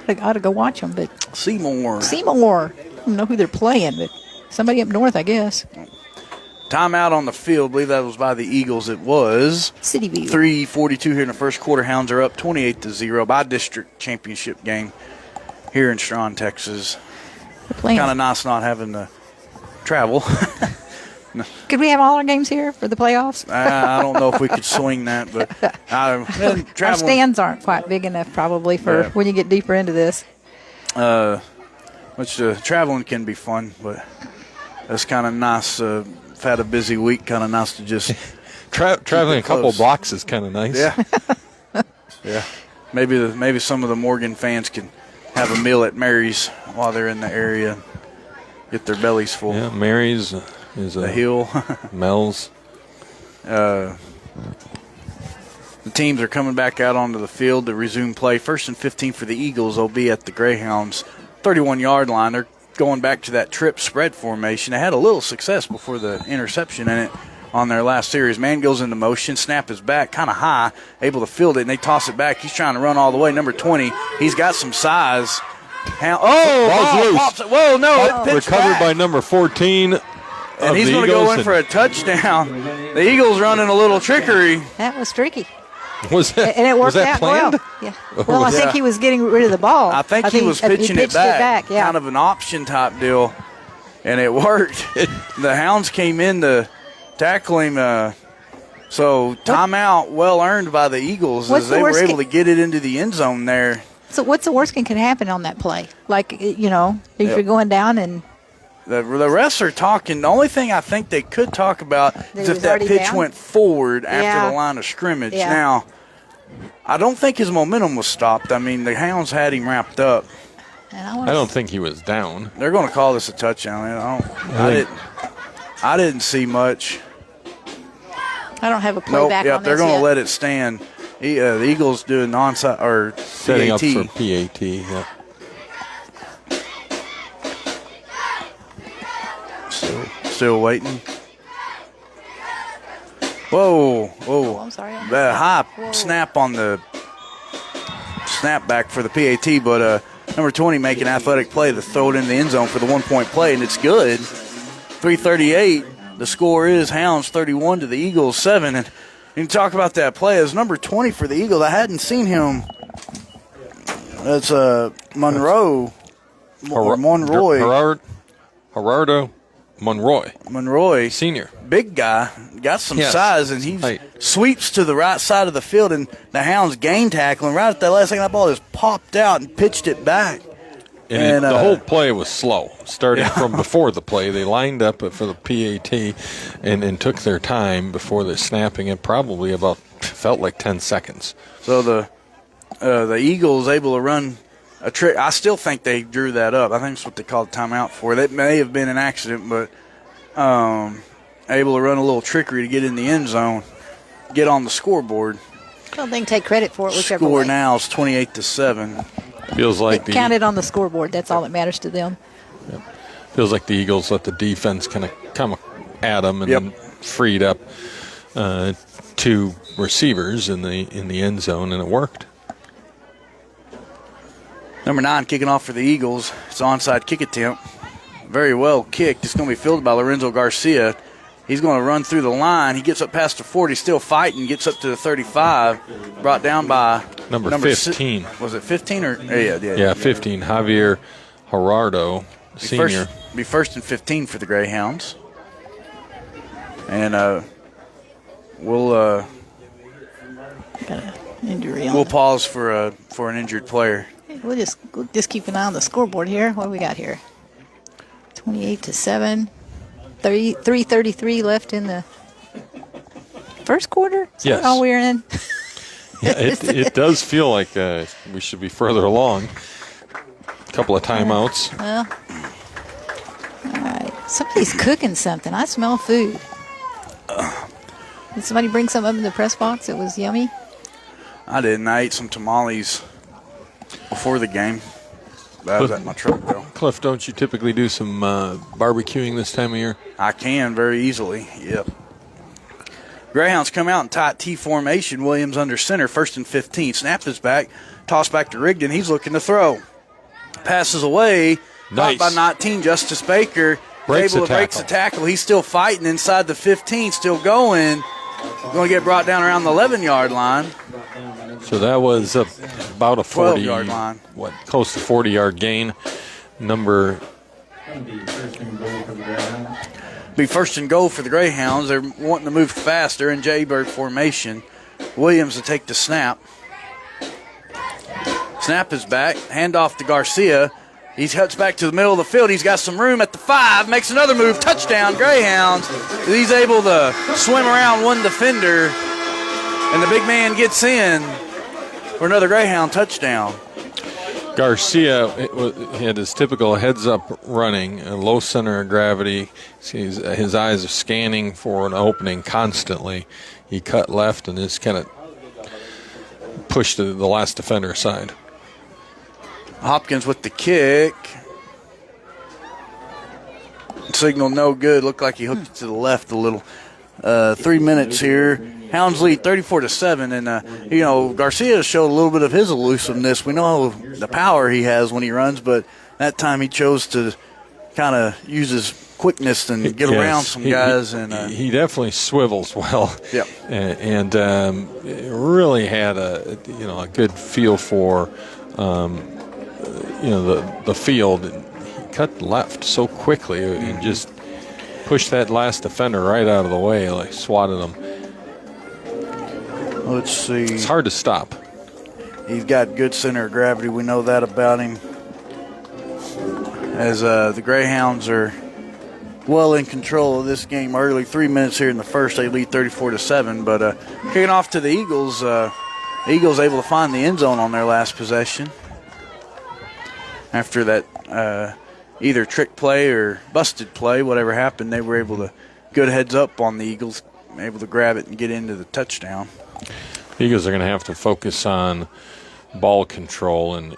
S3: I ought to go watch them, but
S1: Seymour.
S3: I don't know who they're playing, but somebody up north, I guess.
S1: Timeout on the field. I believe that was by the Eagles. It was
S3: City View.
S1: 3:42 here in the first quarter. Hounds are up 28-0 by district championship game here in Strawn, Texas. Kind of nice not having to travel.
S3: Could we have all our games here for the playoffs?
S1: I don't know if we could swing that, but
S3: our stands aren't quite big enough probably for when you get deeper into this.
S1: Traveling can be fun, but it's kind of nice. I've had a busy week, kind of nice to just
S2: traveling a couple blocks is kind of nice.
S1: Yeah, yeah. Maybe some of the Morgan fans can have a meal at Mary's while they're in the area, get their bellies full.
S2: Yeah, Mary's is
S1: the Hill,
S2: Mel's.
S1: The teams are coming back out onto the field to resume play. 1st and 15 for the Eagles. They'll be at the Greyhounds 31-yard line. They're going back to that trip spread formation. They had a little success before the interception in it on their last series. Man goes into motion, snap is back, kind of high, able to field it, and they toss it back. He's trying to run all the way. Number 20, he's got some size.
S2: Ball's loose.
S1: Whoa, no, it pitched
S2: recovered
S1: back.
S2: by number 14.
S1: And he's going to go in for a touchdown. The Eagles running a little trickery.
S3: That was tricky.
S2: Was that,
S3: and it worked out
S2: planned?
S3: well. Yeah. Well, I think he was getting rid of the ball.
S1: I think he was pitching it back.
S3: Yeah.
S1: Kind of an option type deal. And it worked. The Hounds came in to tackle him. So timeout well earned by the Eagles as they were able to get it into the end zone there.
S3: So what's the worst that can happen on that play? Like, if you're going down and
S1: the refs are talking. The only thing I think they could talk about is if that pitch went forward after the line of scrimmage.
S3: Yeah.
S1: Now, I don't think his momentum was stopped. I mean, the Hounds had him wrapped up.
S2: I don't think he was down.
S1: They're going to call this a touchdown. I didn't see much.
S3: I don't have a playback on this
S1: they're going to let it stand. The Eagles do a non-side or
S2: setting
S1: PAT.
S2: up for PAT. Yeah.
S1: Still waiting. Whoa.
S3: Oh, I'm sorry.
S1: The high snap on the snap back for the PAT, but number 20 make an athletic play to throw it in the end zone for the 1-point play, and it's good. 3:38. The score is Hounds 31 to the Eagles 7. And you can talk about that play as number 20 for the Eagles. I hadn't seen him. That's Monroe.
S2: Gerardo Monroy, senior.
S1: Big guy, got some size, and he sweeps to the right side of the field, and the Hounds gain tackling. Right at that last second, that ball just popped out and pitched it back.
S2: And the whole play was slow, starting from before the play. They lined up for the PAT and took their time before the snapping. It probably felt like 10 seconds.
S1: So the Eagles able to run a trick. I still think they drew that up. I think that's what they called timeout for. That may have been an accident, but able to run a little trickery to get in the end zone, get on the scoreboard.
S3: I don't think take credit for it. Whichever
S1: Score
S3: way.
S1: now is 28-7.
S2: Feels like
S3: it counted on the scoreboard. That's all that matters to them.
S2: Yep. Feels like the Eagles let the defense kind of come at them and then freed up two receivers in the end zone, and it worked.
S1: Number 9 kicking off for the Eagles. It's an onside kick attempt. Very well kicked. It's going to be fielded by Lorenzo Garcia. He's going to run through the line. He gets up past the 40, still fighting, gets up to the 35, brought down by
S2: number 15.
S1: Was it 15 or?
S2: Yeah, 15. Javier Gerardo, senior.
S1: Be 1st and 15 for the Greyhounds. And we'll pause for an injured player.
S3: We'll just keep an eye on the scoreboard here. What do we got here? 28-7. 3:33 left in the first quarter. Is that all we're in?
S2: Yeah, it does feel like we should be further along. A couple of timeouts.
S3: Well, all right. Somebody's cooking something. I smell food. Did somebody bring something up in the press box? It was yummy.
S1: I didn't. I ate some tamales before the game. That was at my truck, though.
S2: Cliff, don't you typically do some barbecuing this time of year?
S1: I can very easily, yep. Greyhounds come out in tight T formation. Williams under center, 1st and 15. Snap is back. Toss back to Rigdon. He's looking to throw. Passes away.
S2: Nice.
S1: Caught by 19, Justice Baker.
S2: Breaks
S1: able to break the tackle. He's still fighting inside the 15, still going. Going to get brought down around the 11-yard line.
S2: So that was about a
S1: 12-yard line.
S2: Close to 40-yard gain. Number
S1: Be 1st and goal for the Greyhounds. They're wanting to move fast. They're in Jaybird formation. Williams to take the snap. Snap is back. Handoff to Garcia. He cuts back to the middle of the field. He's got some room at the 5. Makes another move. Touchdown, Greyhounds. He's able to swim around one defender. And the big man gets in for another Greyhound touchdown.
S2: Garcia he had his typical heads-up running, a low center of gravity. His eyes are scanning for an opening constantly. He cut left and just kind of pushed the last defender aside.
S1: Hopkins with the kick. Signal no good. Looked like he hooked it to the left a little. 3 minutes here. Hounds lead 34-7, and Garcia showed a little bit of his elusiveness. We know the power he has when he runs, but that time he chose to kind of use his quickness and get around some guys.
S2: He definitely swivels well.
S1: Yep.
S2: And really had a good feel for the field. He cut left so quickly and just pushed that last defender right out of the way, like swatted him.
S1: Let's see.
S2: It's hard to stop.
S1: He's got good center of gravity. We know that about him. As the Greyhounds are well in control of this game early. 3 minutes here in the first. They lead 34-7. But kicking off to the Eagles. Eagles able to find the end zone on their last possession. After that either trick play or busted play, whatever happened, they were able to good heads up on the Eagles, able to grab it and get into the touchdown.
S2: The Eagles are going to have to focus on ball control and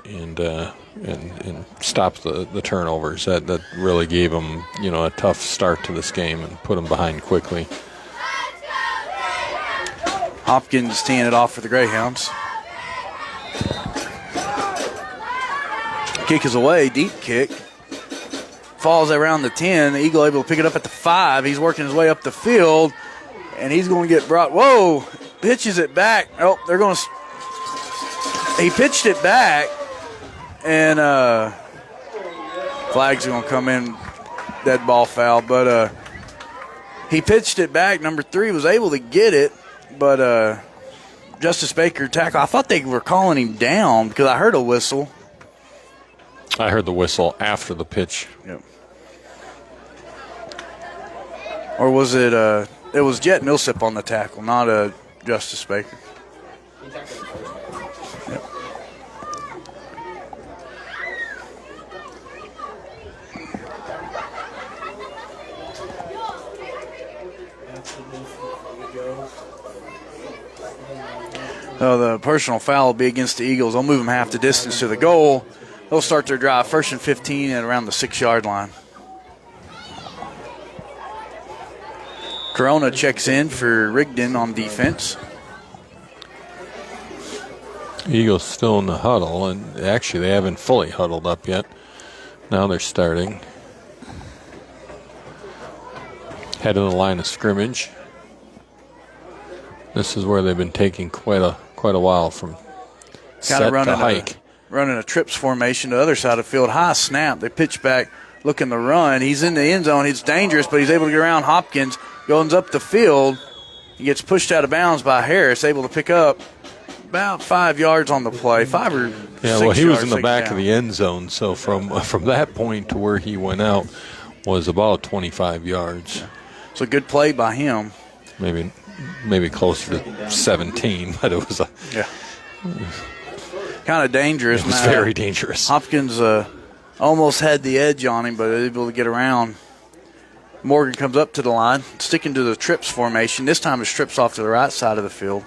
S2: stop the turnovers. That really gave them a tough start to this game and put them behind quickly.
S1: Hopkins teeing it off for the Greyhounds. Kick is away, deep kick. Falls around the 10. The Eagle able to pick it up at the 5. He's working his way up the field, and he's going to get brought. Whoa! Pitches it back. Oh, they're going to. He pitched it back, and flag's going to come in. Dead ball foul, but he pitched it back. Number 3 was able to get it, but Justice Baker tackle. I thought they were calling him down because I heard a whistle.
S2: I heard the whistle after the pitch.
S1: Yep. Or was it? It was Jet Millsip on the tackle, not Justice Baker. Yep. So the personal foul will be against the Eagles. They'll move them half the distance to the goal. They'll start their drive 1st and 15 at around the 6-yard line. Corona checks in for Rigdon on defense.
S2: Eagles still in the huddle, and actually they haven't fully huddled up yet. Now they're starting. Head of the line of scrimmage. This is where they've been taking quite a while from set to hike.
S1: Running a trips formation to the other side of the field. High snap. They pitch back, looking to run. He's in the end zone. It's dangerous, but he's able to get around Hopkins. Goes up the field. He gets pushed out of bounds by Harris, able to pick up about 5 yards on the play. 5 or 6 yards.
S2: Yeah, well, he was in the back of the end zone, so from that point to where he went out was about 25 yards.
S1: So good play by him.
S2: Maybe closer to 17, but it was
S1: kind of dangerous.
S2: It was very dangerous.
S1: Hopkins almost had the edge on him, but able to get around. Morgan comes up to the line, sticking to the trips formation. This time it's trips off to the right side of the field.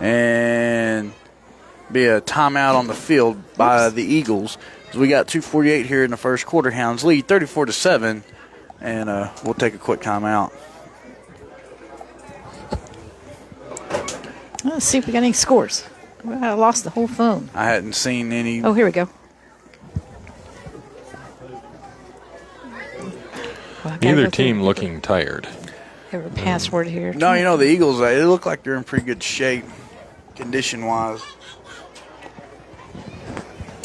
S1: And be a timeout on the field by the Eagles. So we got 2:48 here in the first quarter. Hounds lead 34-7. and we'll take a quick timeout.
S3: Let's see if we got any scores. Well, I lost the whole phone.
S1: I hadn't seen any.
S3: Oh, here we go. Well,
S2: Neither team looking tired.
S3: Have a password here.
S1: No, you know, the Eagles, they look like they're in pretty good shape, condition-wise.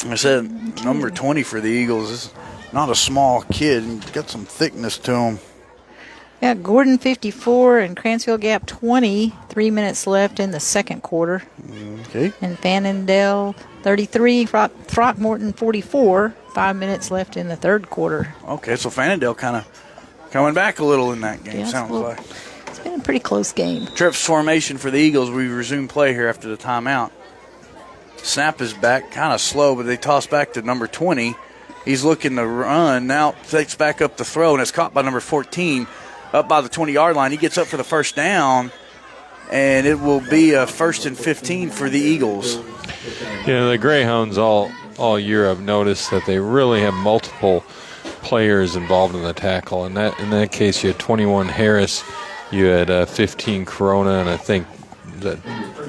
S1: I said number 20 for the Eagles is not a small kid. He's got some thickness to him.
S3: Yeah, Gordon 54 and Cransfield Gap 20. 3 minutes left in the second quarter.
S1: Okay.
S3: And Fannondale 33, Throckmorton 44. 5 minutes left in the third quarter.
S1: Okay, so Fannondale kind of coming back a little in that game,
S3: Yeah,
S1: sounds like.
S3: It's been a pretty close game.
S1: Trips formation for the Eagles. We resume play here after the timeout. Snap is back, kind of slow, but they toss back to number 20. He's looking to run. Now takes back up the throw, and it's caught by number 14 up by the 20-yard line. He gets up for the first down, and it will be a 1st and 15 for the Eagles.
S2: Yeah, the Greyhounds all year I've noticed that they really have multiple players involved in the tackle. In that case, you had 21 Harris, you had 15 Corona, and I think that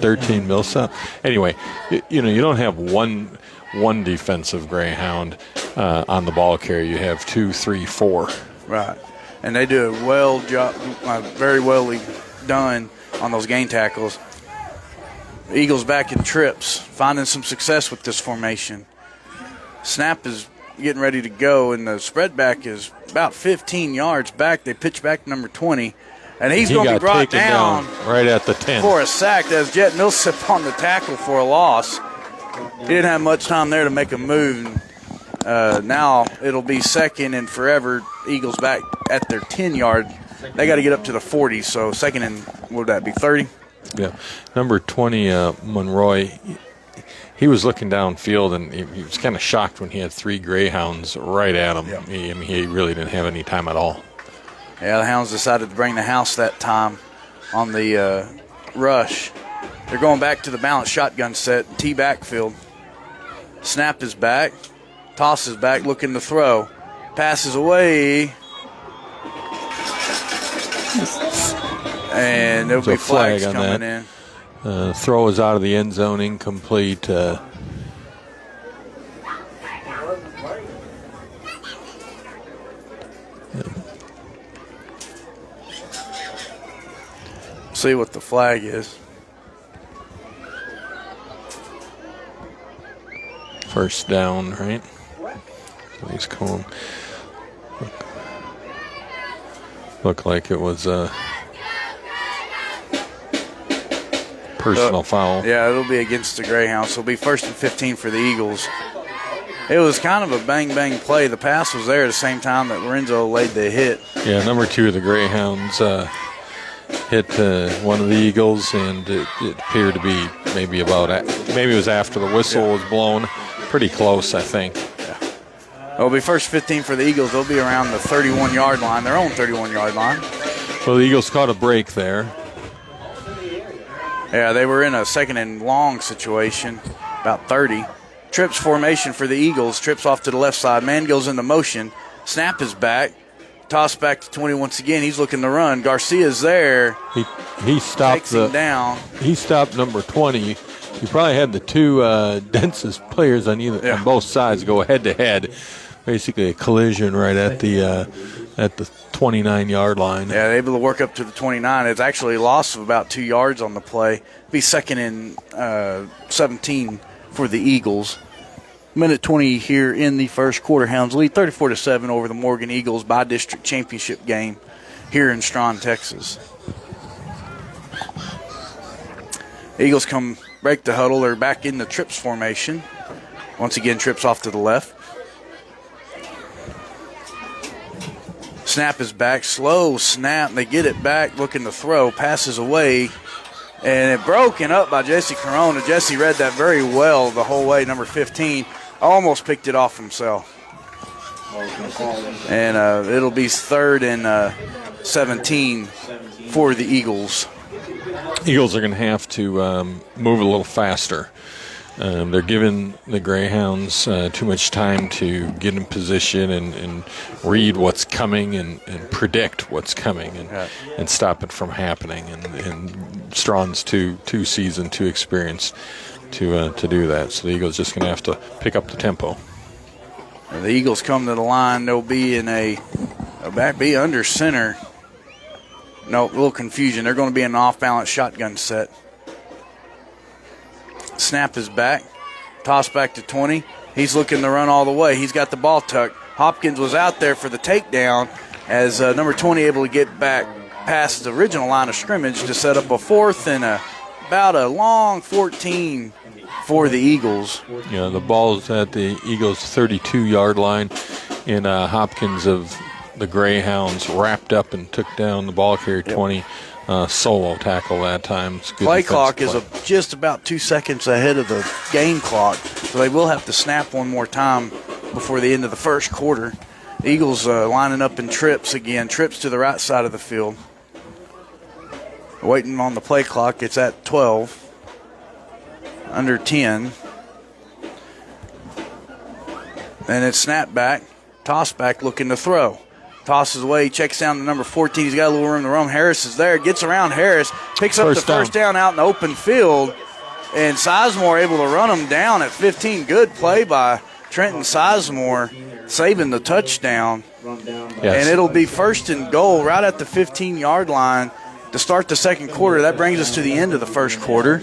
S2: 13 Millsap. Anyway, you don't have one defensive Greyhound on the ball carrier. You have 2, 3, 4.
S1: Right. And they do a well job, very well done on those gain tackles. The Eagles back in trips, finding some success with this formation. Snap is getting ready to go, and the spread back is about 15 yards back. They pitch back to number 20, and he's going to be brought down
S2: right at the 10
S1: for a sack. As Jet Millsap on the tackle for a loss. He didn't have much time there to make a move. Now it'll be second and forever. Eagles back at their 10-yard. They got to get up to the 40, so second and, what would that be, 30?
S2: Yeah. Number 20, Monroy, he was looking downfield, and he was kind of shocked when he had 3 Greyhounds right at him. Yeah. He really didn't have any time at all.
S1: Yeah, the Hounds decided to bring the house that time on the rush. They're going back to the balanced shotgun set, T backfield. Snap is back. Toss is back, looking to throw. Passes away. And there'll be flags coming in.
S2: Throw is out of the end zone, incomplete.
S1: See what the flag is.
S2: First down, right? So he's calling. Look like it was a personal foul.
S1: Yeah, it'll be against the Greyhounds. So it'll be 1st and 15 for the Eagles. It was kind of a bang-bang play. The pass was there at the same time that Lorenzo laid the hit.
S2: Yeah, number 2 of the Greyhounds hit one of the Eagles, and it appeared to be maybe it was after the whistle was blown. Pretty close, I think.
S1: Yeah. It'll be 1st 15 for the Eagles. They'll be around the 31-yard line, their own 31-yard line.
S2: Well, the Eagles caught a break there.
S1: Yeah, they were in a 2nd and long situation, about 30. Trips formation for the Eagles. Trips off to the left side. Man goes into motion. Snap is back. Toss back to 20 once again. He's looking to run. Garcia's there.
S2: He stopped
S1: him down.
S2: He stopped number 20. He probably had the 2 densest players on on both sides go head to head. Basically a collision right at the 29-yard line.
S1: Yeah, they're able to work up to the 29. It's actually a loss of about 2 yards on the play. Be 2nd and 17 for the Eagles. Minute 20 here in the first quarter. Hounds lead 34-7 over the Morgan Eagles by district championship game here in Strawn, Texas. Eagles break the huddle. They're back in the trips formation. Once again, trips off to the left. Snap is back. Slow snap. They get it back, looking to throw. Passes away. And it broken up by Jesse Corona. Jesse read that very well the whole way, number 15. Almost picked it off himself. And it'll be 3rd and 17 for the Eagles.
S2: Eagles are going to have to move a little faster. They're giving the Greyhounds too much time to get in position and read what's coming and predict what's coming and stop it from happening. And Strawn's too seasoned, too experienced to do that. So the Eagles just going to have to pick up the tempo.
S1: And the Eagles come to the line. They'll be be under center. No, a little confusion. They're going to be in an off-balance shotgun set. Snap is back. Toss back to 20. He's looking to run all the way. He's got the ball tucked. Hopkins was out there for the takedown as number 20 able to get back past the original line of scrimmage to set up a fourth and about a long 14 for the Eagles.
S2: Yeah, the ball's at the Eagles' 32-yard line, and Hopkins of the Greyhounds wrapped up and took down the ball carrier 20. Solo tackle that time.
S1: Play clock is just about 2 seconds ahead of the game clock, so they will have to snap one more time before the end of the first quarter. The Eagles lining up in trips again, trips to the right side of the field. Waiting on the play clock, it's at 12, under 10. And it's snap back, toss back, looking to throw. Tosses away, checks down to number 14. He's got a little room to run. Harris is there, gets around Harris, picks up the first down out in the open field, and Sizemore able to run him down at 15. Good play by Trenton Sizemore, saving the touchdown.
S2: Yes.
S1: And it'll be first and goal right at the 15-yard line to start the second quarter. That brings us to the end of the first quarter.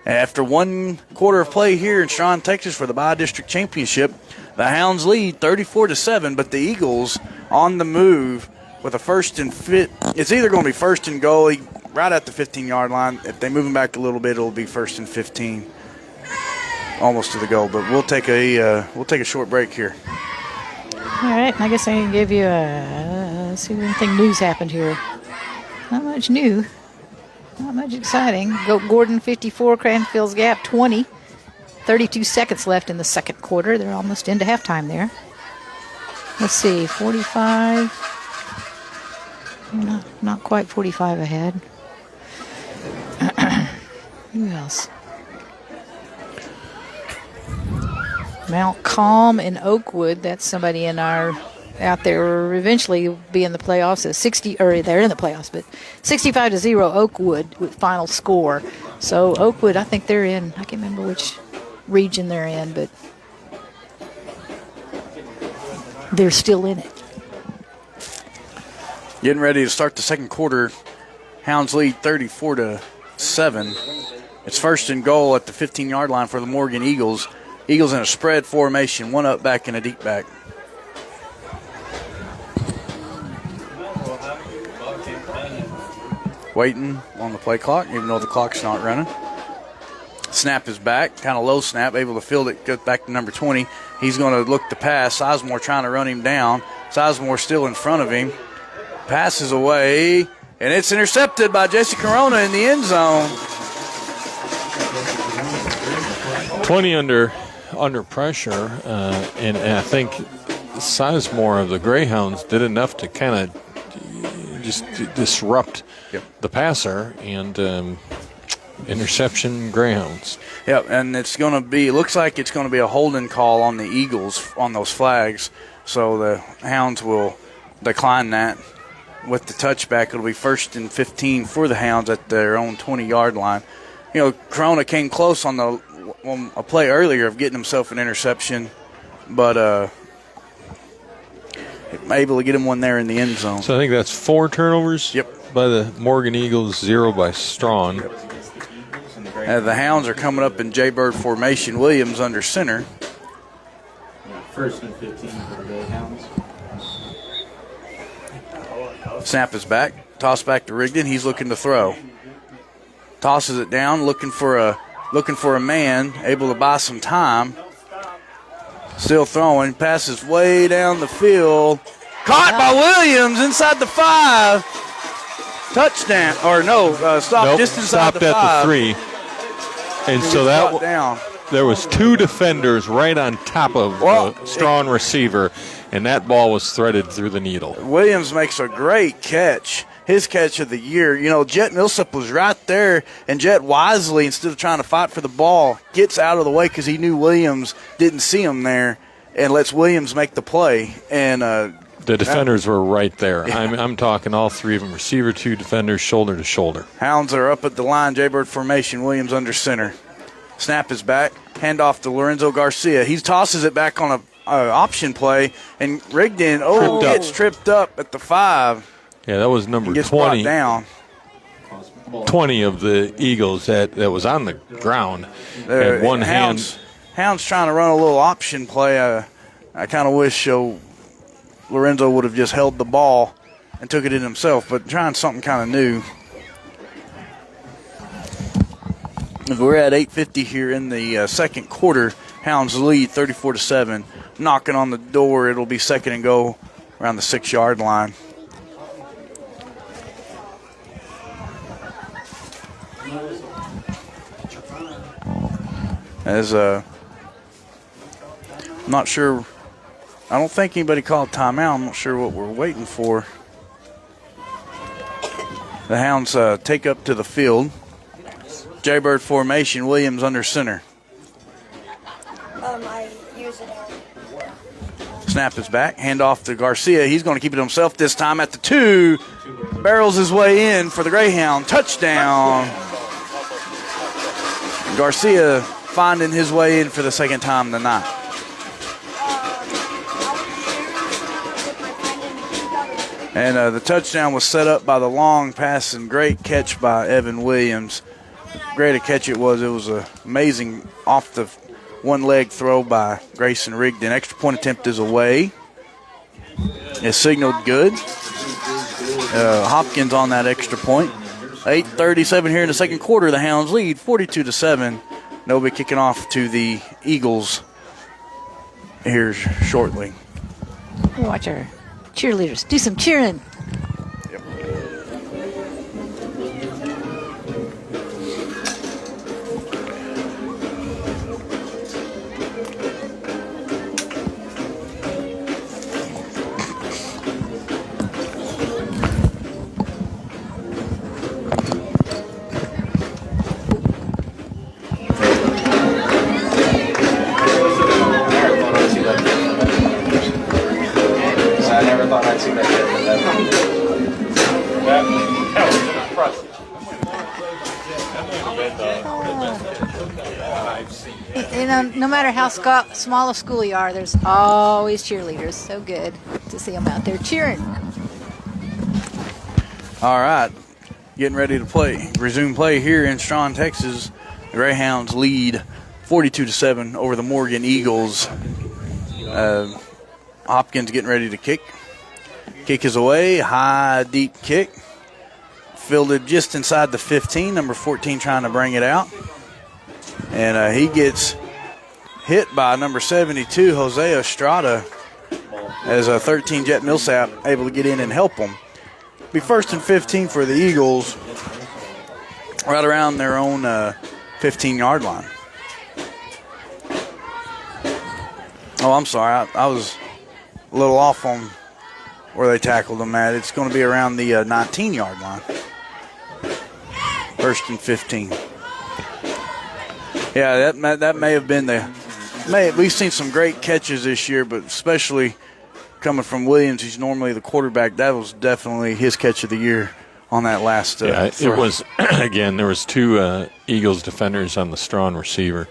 S1: After 1 quarter of play here in Strawn, Texas for the Bi-District Championship, the Hounds lead 34-7, but the Eagles on the move with a first and fit. It's either going to be first and goal right at the 15-yard line. If they move them back a little bit, it'll be first and 15, almost to the goal. But we'll take a short break here.
S3: All right, I guess I can give you see if anything news happened here. Not much new. Not much exciting. Gordon 54, Cranfield's Gap 20. 32 seconds left in the second quarter. They're almost into halftime there. Let's see, 45. Not quite 45 ahead. Who else? Mount Calm and Oakwood. That's somebody in our out there eventually will be in the playoffs at 60, or they're in the playoffs, but 65-0 Oakwood with final score. So Oakwood, I think they're in, I can't remember which region they're in, but they're still in it.
S1: Getting ready to start the second quarter. Hounds lead 34-7. It's first and goal at the 15-yard line for the Morgan Eagles. Eagles in a spread formation, one up back and a deep back. Waiting on the play clock, even though the clock's not running. Snap is back, kind of low snap, able to field it, goes back to number 20. He's going to look to pass. Sizemore trying to run him down. Sizemore still in front of him. Passes away, and it's intercepted by Jesse Corona in the end zone.
S2: 20 under pressure, and I think Sizemore of the Greyhounds did enough to kind of just disrupt the passer, and interception Greyhounds.
S1: Yep, and it looks like it's going to be a holding call on the Eagles on those flags, so the Hounds will decline that. With the touchback, it'll be first and 15 for the Hounds at their own 20-yard line. You know, Corona came close on a play earlier of getting himself an interception, but able to get him one there in the end zone.
S2: So I think that's 4 turnovers.
S1: Yep.
S2: By the Morgan Eagles, 0 by Strawn.
S1: The Hounds are coming up in Jaybird formation. Williams under center.
S4: First and 15 for the Greyhounds.
S1: Snap is back. Toss back to Rigdon. He's looking to throw. Tosses it down, looking for a man, able to buy some time. Still throwing. Passes way down the field. Caught by Williams inside the 5. Touchdown. Or no, stop just inside the 5.
S2: Stopped at the 3. And so that
S1: down.
S2: There was 2 defenders right on top of the Strawn receiver, and that ball was threaded through the needle.
S1: Williams makes a great catch. his catch of the year. You know, Jet Millsap was right there, and Jet wisely, instead of trying to fight for the ball, gets out of the way because he knew Williams didn't see him there and lets Williams make the play. And
S2: the defenders were right there. Yeah. I'm talking all three of them, receiver, two defenders, shoulder to shoulder.
S1: Hounds are up at the line, Jaybird formation, Williams under center. Snap is back, handoff to Lorenzo Garcia. He tosses it back on a option play, and Rigdon gets tripped up at the 5.
S2: Yeah, that was number 20.
S1: Down.
S2: 20 of the Eagles that was on the ground. And one
S1: Hounds trying to run a little option play. I kind of wish Lorenzo would have just held the ball and took it in himself, but trying something kind of new. We're at 8:50 here in the second quarter. Hounds lead 34-7. Knocking on the door. It'll be second and goal around the 6-yard line. As I'm not sure. I don't think anybody called timeout. I'm not sure what we're waiting for. The Hounds take up to the field. Jaybird formation, Williams under center.
S5: I use it out.
S1: Snap is back, handoff to Garcia. He's going to keep it himself this time at the 2. Barrels his way in for the Greyhound. Touchdown. Garcia finding his way in for the second time tonight. And the touchdown was set up by the long pass and great catch by Evan Williams. Great a catch it was. It was an amazing off the one-leg throw by Grayson Rigdon. Extra point attempt is away. It signaled good. Hopkins on that extra point. 8:37 here in the second quarter. The Hounds lead 42-7. They'll be kicking off to the Eagles here shortly.
S3: Watch our cheerleaders do some cheering.
S1: Yep.
S4: I never thought I'd see that yet.
S2: That was impressive.
S3: You know, no matter how small a school you are, there's always cheerleaders. So good to see them out there cheering.
S1: All right, getting ready to resume play here in Strawn, Texas. The Greyhounds lead 42-7 over the Morgan Eagles. Hopkins getting ready to kick. Kick is away, high, deep kick. Fielded just inside the 15, number 14 trying to bring it out. And he gets hit by number 72, Jose Estrada, as a 13 Jet Millsap able to get in and help him. Be first and 15 for the Eagles, right around their own 15-yard line. Oh, I'm sorry. I was a little off on where they tackled them at. It's going to be around the 19-yard line. First and 15. Yeah, that may have been we've seen some great catches this year, but especially coming from Williams, he's normally the quarterback. That was definitely his catch of the year on that last
S2: throw. It was, again, there was 2 Eagles defenders on the Strawn receiver.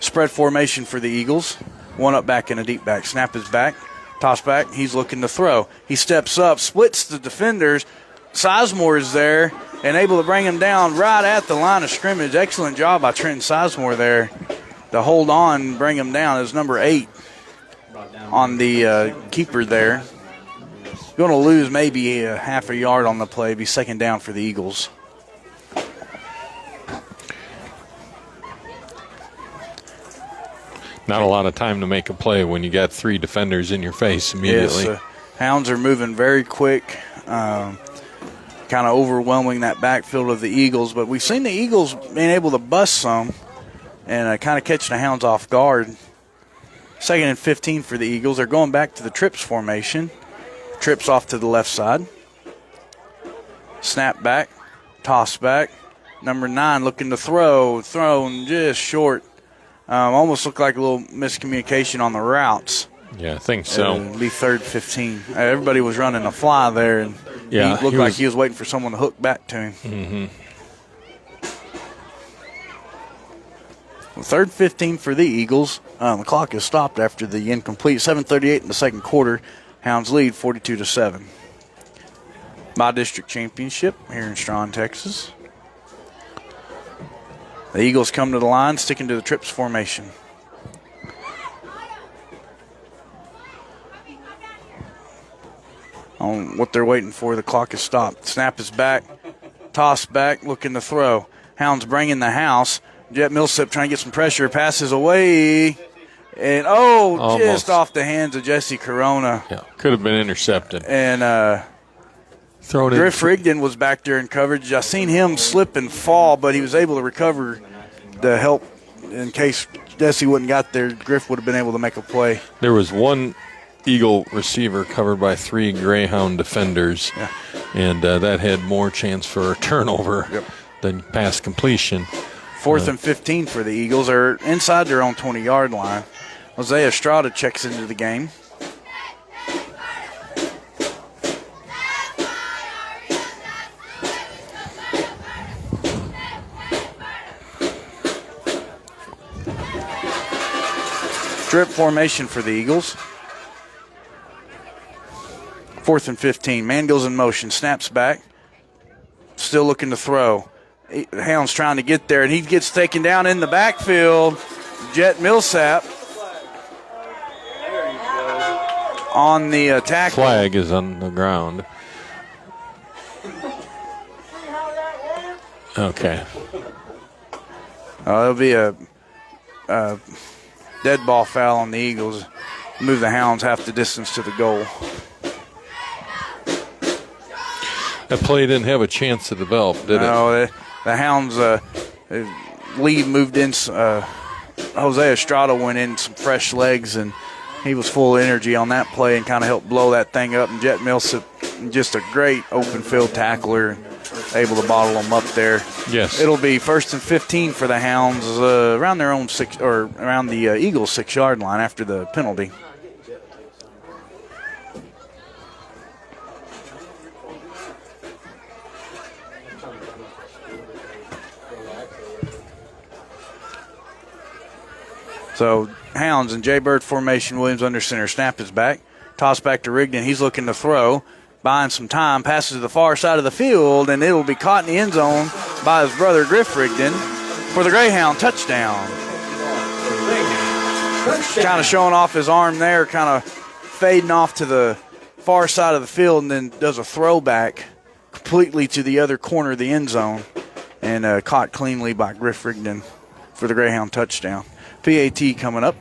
S1: Spread formation for the Eagles. One up back and a deep back. Snap is back. Toss back. He's looking to throw. He steps up, splits the defenders. Sizemore is there and able to bring him down right at the line of scrimmage. Excellent job by Trenton Sizemore there to hold on and bring him down. It was number 8 on the keeper there. Going to lose maybe a half a yard on the play. Be second down for the Eagles.
S2: Not a lot of time to make a play when you got 3 defenders in your face immediately.
S1: Yes, Hounds are moving very quick, kind of overwhelming that backfield of the Eagles. But we've seen the Eagles being able to bust some and kind of catch the Hounds off guard. Second and 15 for the Eagles. They're going back to the trips formation. Trips off to the left side. Snap back, toss back. Number 9 looking to thrown just short. Almost looked like a little miscommunication on the routes.
S2: Yeah, I think so.
S1: It'll be 3rd 15. Everybody was running a fly there, and he looked like he was waiting for someone to hook back to him.
S2: Mm-hmm.
S1: Well, 3rd 15 for the Eagles. The clock is stopped after the incomplete. 7:38 in the second quarter. Hounds lead 42-7. By district championship here in Strawn, Texas. The Eagles come to the line, sticking to the trips formation. On what they're waiting for, the clock is stopped. Snap is back, toss back, looking to throw. Hounds bringing the house. Jet Millsap trying to get some pressure, passes away, and just off the hands of Jesse Corona.
S2: Yeah, could have been intercepted.
S1: And
S2: thrown in.
S1: Griff Rigdon was back there in coverage. I seen him slip and fall, but he was able to recover the help in case Jesse wouldn't got there. Griff would have been able to make a play.
S2: There was one Eagle receiver covered by 3 Greyhound defenders, and that had more chance for a turnover than pass completion.
S1: 4th and 15 for the Eagles. Are inside their own 20-yard line. Jose Estrada checks into the game. Strip formation for the Eagles. 4th and 15. Man goes in motion, snaps back. Still looking to throw. Hound's trying to get there, and he gets taken down in the backfield. Jet Millsap on the tackle.
S2: Flag is on the ground. Okay.
S1: It'll be a dead ball foul on the Eagles. Move the Hounds half the distance to the goal.
S2: That play didn't have a chance to develop, did it?
S1: No, the Hounds' lead moved in. Jose Estrada went in some fresh legs, and he was full of energy on that play and kind of helped blow that thing up. And Jet Millsap, just a great open field tackler, able to bottle them up there.
S2: Yes.
S1: It'll be 1st and 15 for the Hounds around their own around the Eagles' 6-yard line after the penalty. So Hounds and Jay Bird formation. Williams under center. Snap is back. Toss back to Rigdon. He's looking to throw. Buying some time. Passes to the far side of the field, and it'll be caught in the end zone by his brother Griff Rigdon for the Greyhound touchdown. Kind of showing off his arm there, kind of fading off to the far side of the field, and then does a throwback completely to the other corner of the end zone, and caught cleanly by Griff Rigdon for the Greyhound touchdown. PAT coming up.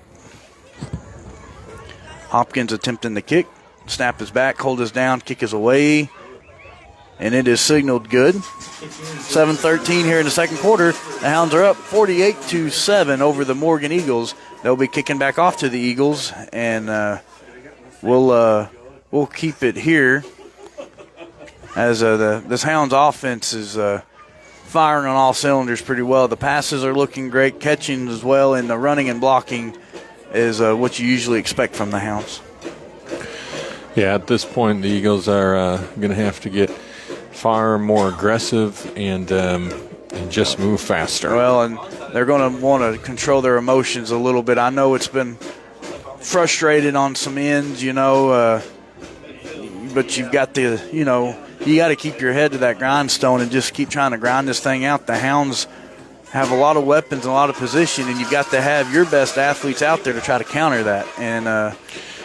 S1: Hopkins attempting the kick. Snap is back, hold is down, kick is away, and it is signaled good. 7:13 here in the second quarter. The Hounds are up 48-7 over the Morgan Eagles. They'll be kicking back off to the Eagles, and we'll keep it here as this Hounds offense is firing on all cylinders pretty well. The passes are looking great, catching as well, and the running and blocking is what you usually expect from the Hounds.
S2: Yeah, at this point, the Eagles are going to have to get far more aggressive and just move faster.
S1: Well, and they're going to want to control their emotions a little bit. I know it's been frustrated on some ends, but you've got to, you got to keep your head to that grindstone and just keep trying to grind this thing out. The Hounds have a lot of weapons and a lot of position, and you've got to have your best athletes out there to try to counter that. And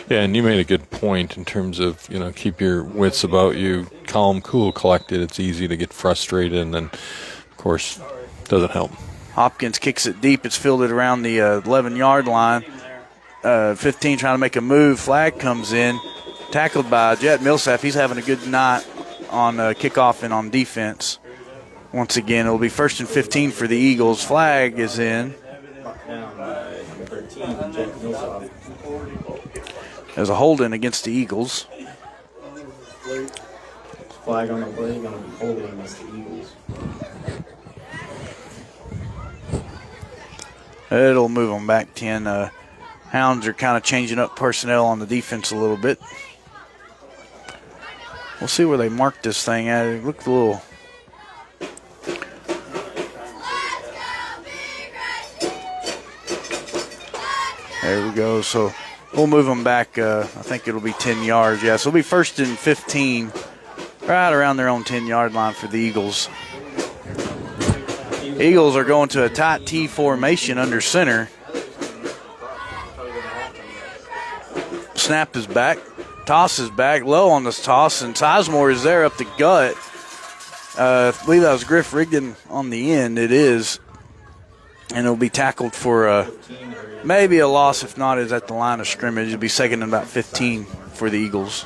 S2: yeah, and you made a good point in terms of, keep your wits about you, calm, cool, collected. It's easy to get frustrated, and then, of course, doesn't help.
S1: Hopkins kicks it deep. It's fielded around the 11-yard line. 15 trying to make a move. Flag comes in. Tackled by Jet Millsap. He's having a good night on kickoff and on defense. Once again, it'll be 1st and 15 for the Eagles. Flag is in. There's a hold-in against the Eagles.
S4: Flag on the play, going to be holding against the Eagles.
S1: It'll move them back 10. Hounds are kind of changing up personnel on the defense a little bit. We'll see where they mark this thing at. It looked a little. There we go. So we'll move them back. I think it'll be 10 yards. Yeah, so it'll be 1st and 15, right around their own 10-yard line for the Eagles. Eagles are going to a tight T formation under center. Snap is back. Toss is back. Low on this toss, and Sizemore is there up the gut. I believe that was Griff Rigdon on the end. It is. And it'll be tackled for maybe a loss. If not, is at the line of scrimmage. It'll be 2nd and about 15 for the Eagles.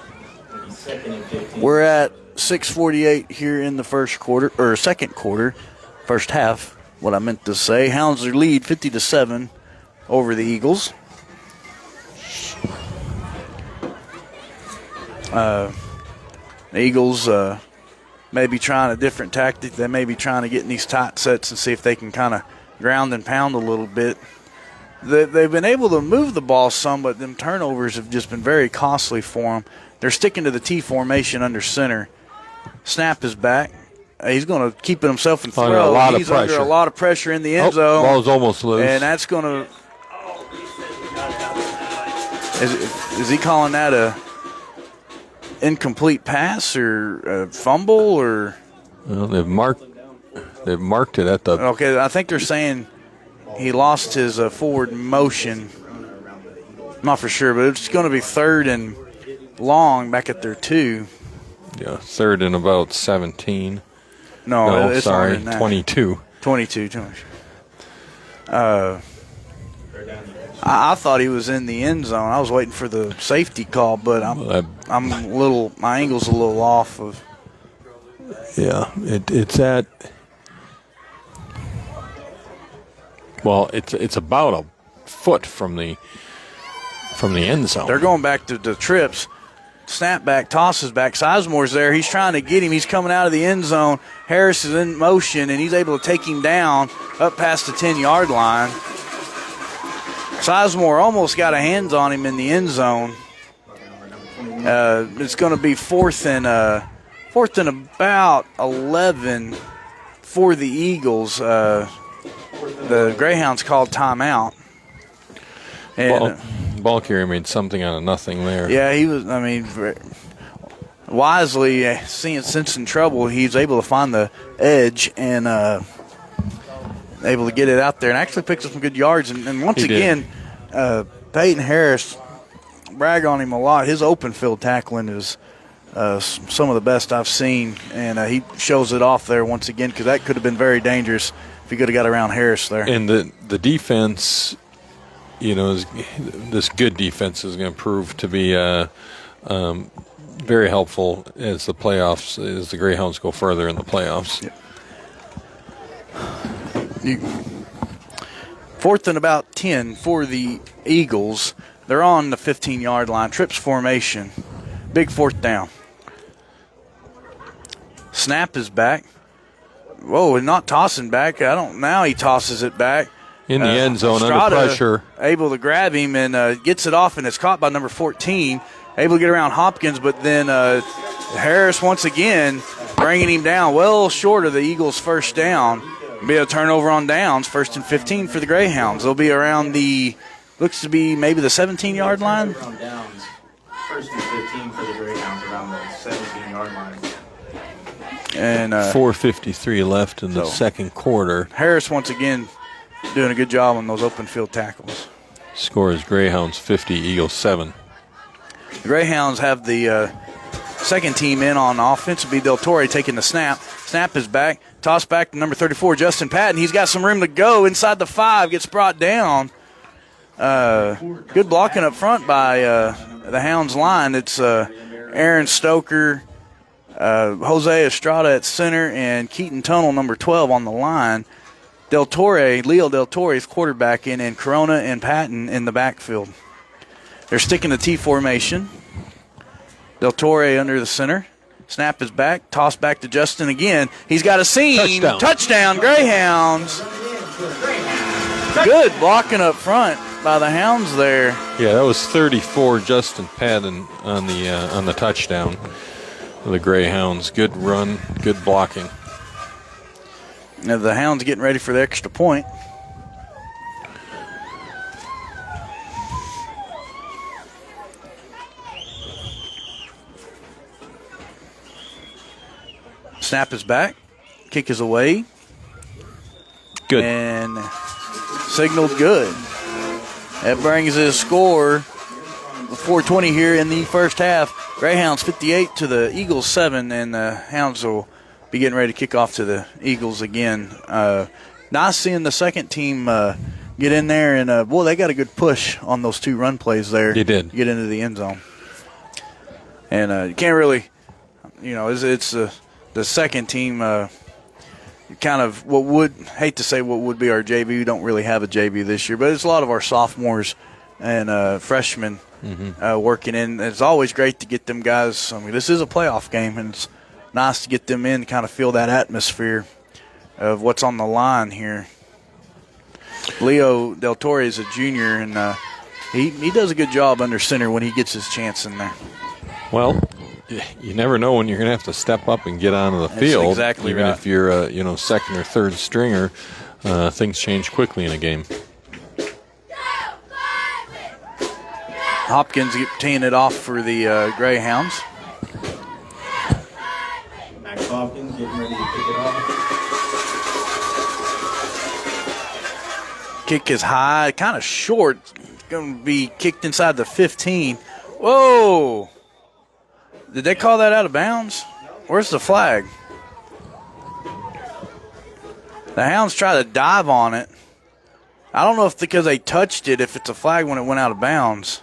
S1: We're at 6:48 here in the second quarter. First half, what I meant to say. Hounds are lead 50-7 over the Eagles. The Eagles may be trying a different tactic. They may be trying to get in these tight sets and see if they can kind of ground and pound a little bit. They've been able to move the ball some, but them turnovers have just been very costly for them. They're sticking to the T formation under center. Snap is back. He's going to keep it himself and throw.
S2: Under a lot
S1: He's
S2: of pressure.
S1: under a lot of pressure in the end zone.
S2: Ball's almost loose.
S1: And that's going to – is he calling that a incomplete pass or a fumble or –
S2: Well, they've marked it at the –
S1: Okay, I think they're saying he lost his forward motion. I'm not for sure, but it's going to be 3rd and long back at their 2.
S2: Yeah, 3rd and about 17.
S1: No, it's
S2: sorry,
S1: longer than that.
S2: 22.
S1: 22. I thought he was in the end zone. I was waiting for the safety call, but my angle's a little off of.
S2: Yeah, it's at. Well, it's about a foot from the end zone.
S1: They're going back to the trips. Snap back, tosses back. Sizemore's there. He's trying to get him. He's coming out of the end zone. Harris is in motion, and he's able to take him down up past the 10-yard line. Sizemore almost got a hands on him in the end zone. It's going to be 4th and about 11 for the Eagles. The Greyhounds called timeout. And
S2: ball carrier made something out of nothing there.
S1: yeah, he was. Wisely seeing sense in trouble, he's able to find the edge and able to get it out there, and actually picks up some good yards. And once again, Peyton Harris, brag on him a lot. His open field tackling is some of the best I've seen, and he shows it off there once again, because that could have been very dangerous if he could have got around Harris there.
S2: And the defense, this good defense is going to prove to be very helpful as the playoffs, as the Greyhounds go further in the playoffs.
S1: Yep. 4th and about 10 for the Eagles. They're on the 15-yard line. Trips formation. Big 4th down. Snap is back. Whoa, and not tossing back. Now he tosses it back.
S2: In the end zone,
S1: Estrada
S2: under pressure.
S1: Able to grab him and gets it off, and it's caught by number 14. Able to get around Hopkins, but then Harris once again bringing him down well short of the Eagles' first down. Be a turnover on downs, 1st and 15 for the Greyhounds. They'll be around looks to be maybe the 17-yard line.
S4: On downs, 1st and 15 for the Greyhounds around the 17-yard line.
S1: And
S2: 4:53 left in the second quarter.
S1: Harris once again doing a good job on those open field tackles.
S2: Score is Greyhounds 50, Eagles 7.
S1: The Greyhounds have the second team in on offense. It'll be Del Torre taking the snap. Snap is back. Toss back to number 34, Justin Patton. He's got some room to go inside the 5. Gets brought down. Good blocking up front by the Hounds line. It's Aaron Stoker, Jose Estrada at center, and Keaton Tunnel, number 12, on the line. Leo Del Torre's quarterback and Corona and Patton in the backfield. They're sticking the T formation. Del Torre under the center. Snap is back. Toss back to Justin again. He's got a seam.
S2: Touchdown.
S1: Greyhounds. Good blocking up front by the Hounds there.
S2: Yeah, that was 34 Justin Patton on the touchdown of the Greyhounds. Good run, good blocking.
S1: Now the Hounds getting ready for the extra point. Snap is back. Kick is away.
S2: Good.
S1: And signaled good. That brings us a score of 4:20 here in the first half. Greyhounds 58 to the Eagles 7, and the Hounds will be getting ready to kick off to the Eagles again. Nice seeing the second team get in there, and boy, they got a good push on those 2 run plays there.
S2: They did.
S1: Get into the end zone. And you can't really, it's the second team, kind of hate to say what would be our JV. We don't really have a JV this year, but it's a lot of our sophomores and freshmen working in. It's always great to get them guys. I mean, this is a playoff game, and it's nice to get them in, kind of feel that atmosphere of what's on the line here. Leo Del Torre is a junior, and he does a good job under center when he gets his chance in there.
S2: Well, you never know when you're going to have to step up and get onto the field.
S1: That's exactly
S2: even
S1: right.
S2: if you're a second or third stringer, things change quickly in a game.
S1: Hopkins teeing it off for the Greyhounds.
S4: Max Hopkins getting ready to kick it off.
S1: Kick is high, kind of short. It's going to be kicked inside the 15. Whoa! Did they call that out of bounds? Where's the flag? The Hounds try to dive on it. I don't know if because they touched it, if it's a flag when it went out of bounds.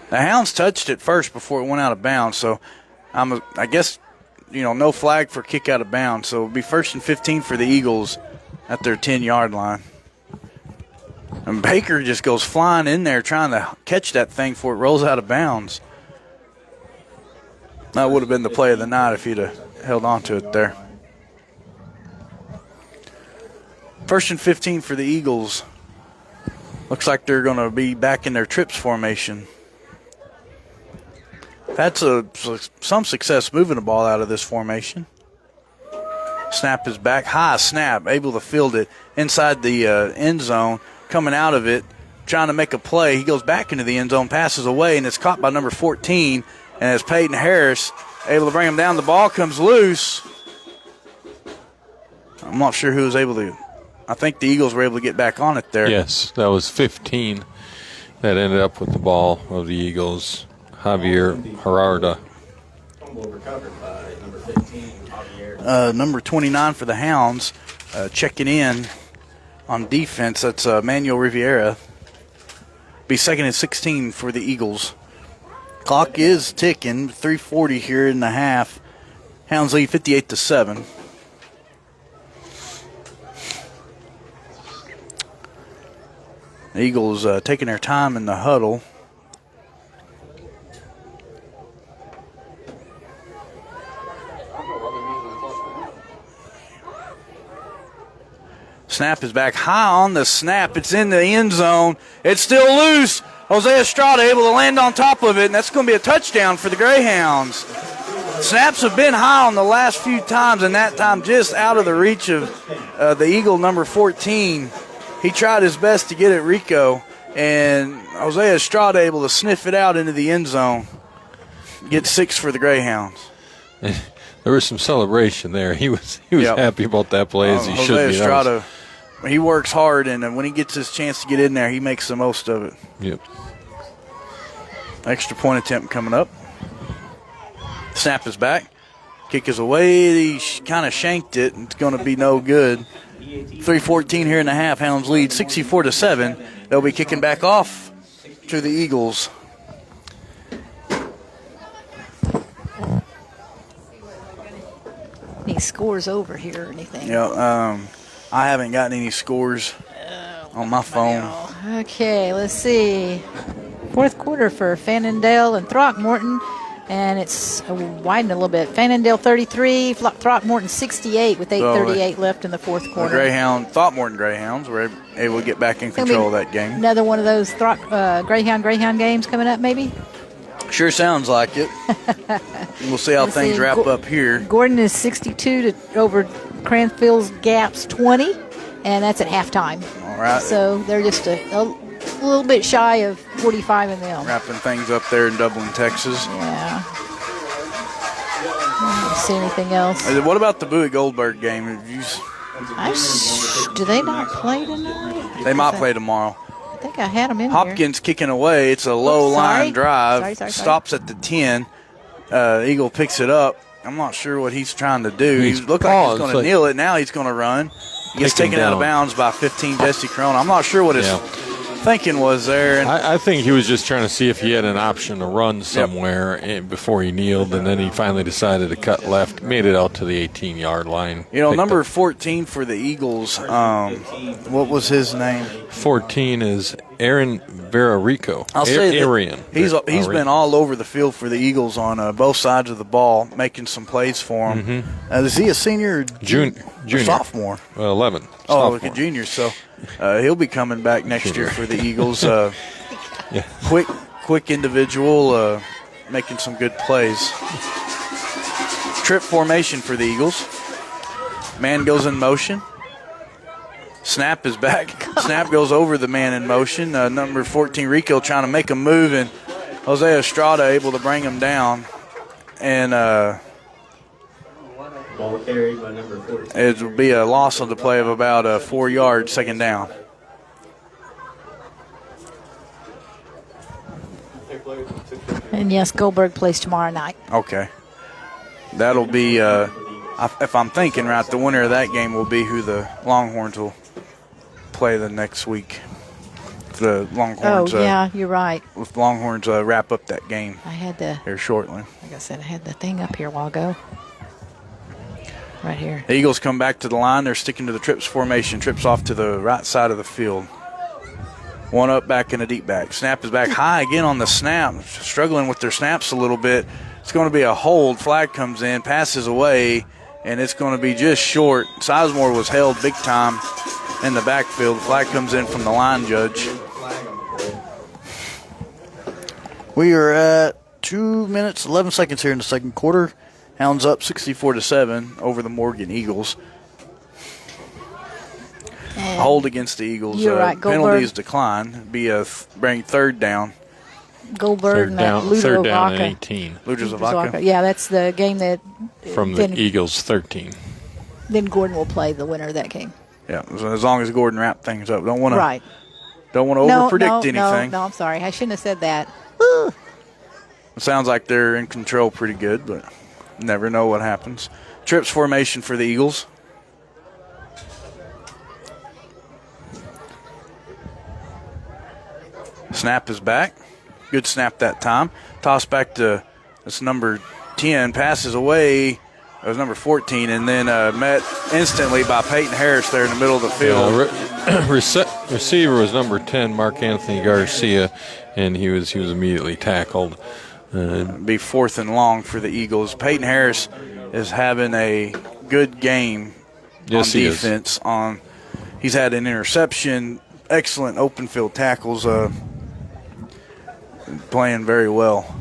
S1: The Hounds touched it first before it went out of bounds, so I guess, no flag for kick out of bounds. So it'll be 1st and 15 for the Eagles at their 10-yard line. And Baker just goes flying in there trying to catch that thing before it rolls out of bounds. That would have been the play of the night if he'd have held on to it there. 1st and 15 for the Eagles. Looks like they're going to be back in their trips formation. That's some success moving the ball out of this formation. Snap is back. High snap, able to field it inside the end zone. Coming out of it, trying to make a play. He goes back into the end zone, passes away, and it's caught by number 14. And it's Peyton Harris able to bring him down. The ball comes loose. I'm not sure who was able to. I think the Eagles were able to get back on it there.
S2: Yes, that was 15 that ended up with the ball of the Eagles. Javier Gerarda.
S4: Fumble recovered by number 15, Javier.
S1: Number 29 for the Hounds, checking in on defense. That's Manuel Riviera. Be 2nd and 16 for the Eagles. Clock is ticking. 3:40 here in the half. Hounds lead 58-7. The Eagles taking their time in the huddle. Snap is back high on the snap. It's in the end zone. It's still loose. Jose Estrada able to land on top of it, and that's going to be a touchdown for the Greyhounds. Snaps have been high on the last few times, and that time just out of the reach of the Eagle number 14. He tried his best to get it, Rico, and Jose Estrada able to sniff it out into the end zone. Get 6 for the Greyhounds.
S2: There was some celebration there. He was happy about that play as he should be.
S1: Jose Estrada, he works hard, and when he gets his chance to get in there, he makes the most of it.
S2: Yep.
S1: Extra point attempt coming up. Snap is back. Kick is away. He kind of shanked it. It's going to be no good. 3:14 here in the half. Hounds lead 64-7. They'll be kicking back off to the Eagles.
S3: Any scores over here or anything?
S1: Yeah, I haven't gotten any scores on my phone.
S3: Okay, let's see. Fourth quarter for Fannondale and Throckmorton, and it's widened a little bit. Fannondale 33, Throckmorton 68 with 8:38 left in the fourth quarter.
S1: Throckmorton Greyhounds were able to get back in control of that game.
S3: Another one of those Greyhound games coming up, maybe?
S1: Sure sounds like it. We'll see how things wrap up here.
S3: Gordon is 62 over Cranfield's Gaps 20, and that's at halftime.
S1: All right.
S3: So they're just a little bit shy of 45 in them.
S1: Wrapping things up there in Dublin, Texas.
S3: Yeah. I don't see anything else.
S1: What about the Bowie Goldberg game?
S3: Do they not play tonight?
S1: They might play tomorrow.
S3: I think I had them in
S1: Hopkins
S3: here.
S1: kicking away. It's a low line drive.
S3: Sorry.
S1: Stops at the 10. Eagle picks it up. I'm not sure what he's trying to do. He looked like he's going to kneel it. Now he's going to run. He gets taken out of bounds by 15, Jesse Corona. I'm not sure what his thinking was there.
S2: I think he was just trying to see if he had an option to run somewhere before he kneeled, and then he finally decided to cut left, made it out to the 18-yard line.
S1: Number 14 for the Eagles, what was his name?
S2: 14 is Aaron Verarico.
S1: I'll say Arian. He's been all over the field for the Eagles on both sides of the ball, making some plays for him. Mm-hmm. Is he a senior or
S2: junior?
S1: Sophomore?
S2: 11.
S1: Oh, like a junior. So he'll be coming back next year for the Eagles. Quick individual, making some good plays. Trip formation for the Eagles. Man goes in motion. Snap is back. Snap goes over the man in motion. Number 14, Rico, trying to make a move, and Jose Estrada able to bring him down. And
S4: ball carried by number 14.
S1: It will be a loss on the play of about 4 yards, second down.
S3: And yes, Goldberg plays tomorrow night.
S1: Okay. That'll be, if I'm thinking right, the winner of that game will be who the Longhorns will play the next week. The Longhorns.
S3: Oh, yeah, you're right.
S1: If Longhorns wrap up that game here shortly.
S3: Like I said, I had the thing up here a while ago. Right here.
S1: The Eagles come back to the line. They're sticking to the trips formation. Trips off to the right side of the field. One up, back in a deep back. Snap is back high again on the snap. Struggling with their snaps a little bit. It's going to be a hold. Flag comes in, passes away, and it's going to be just short. Sizemore was held big time in the backfield. The flag comes in from the line judge. We are at 2 minutes, 11 seconds here in the second quarter. Hounds up 64-7 over the Morgan Eagles.
S3: And
S1: hold against the Eagles.
S3: You're right,
S1: penalties decline. Be bring third down.
S3: Goldberg
S2: third down and 18.
S1: Ludzavaca.
S3: Yeah, that's the game that
S2: from the Eagles 13.
S3: Then Gordon will play the winner of that game.
S1: Yeah, as long as Gordon wrap things up. Don't want to
S3: over
S1: predict anything.
S3: No, I'm sorry. I shouldn't have said that.
S1: It sounds like they're in control pretty good, but never know what happens. Trips formation for the Eagles. Snap is back. Good snap that time. Toss back to this number 10. Passes away. It was number 14, and then met instantly by Peyton Harris there in the middle of the field.
S2: Receiver was number 10, Mark Anthony Garcia, and he was immediately tackled.
S1: Be fourth and long for the Eagles. Peyton Harris is having a good game on defense. He's had an interception, excellent open field tackles, playing very well.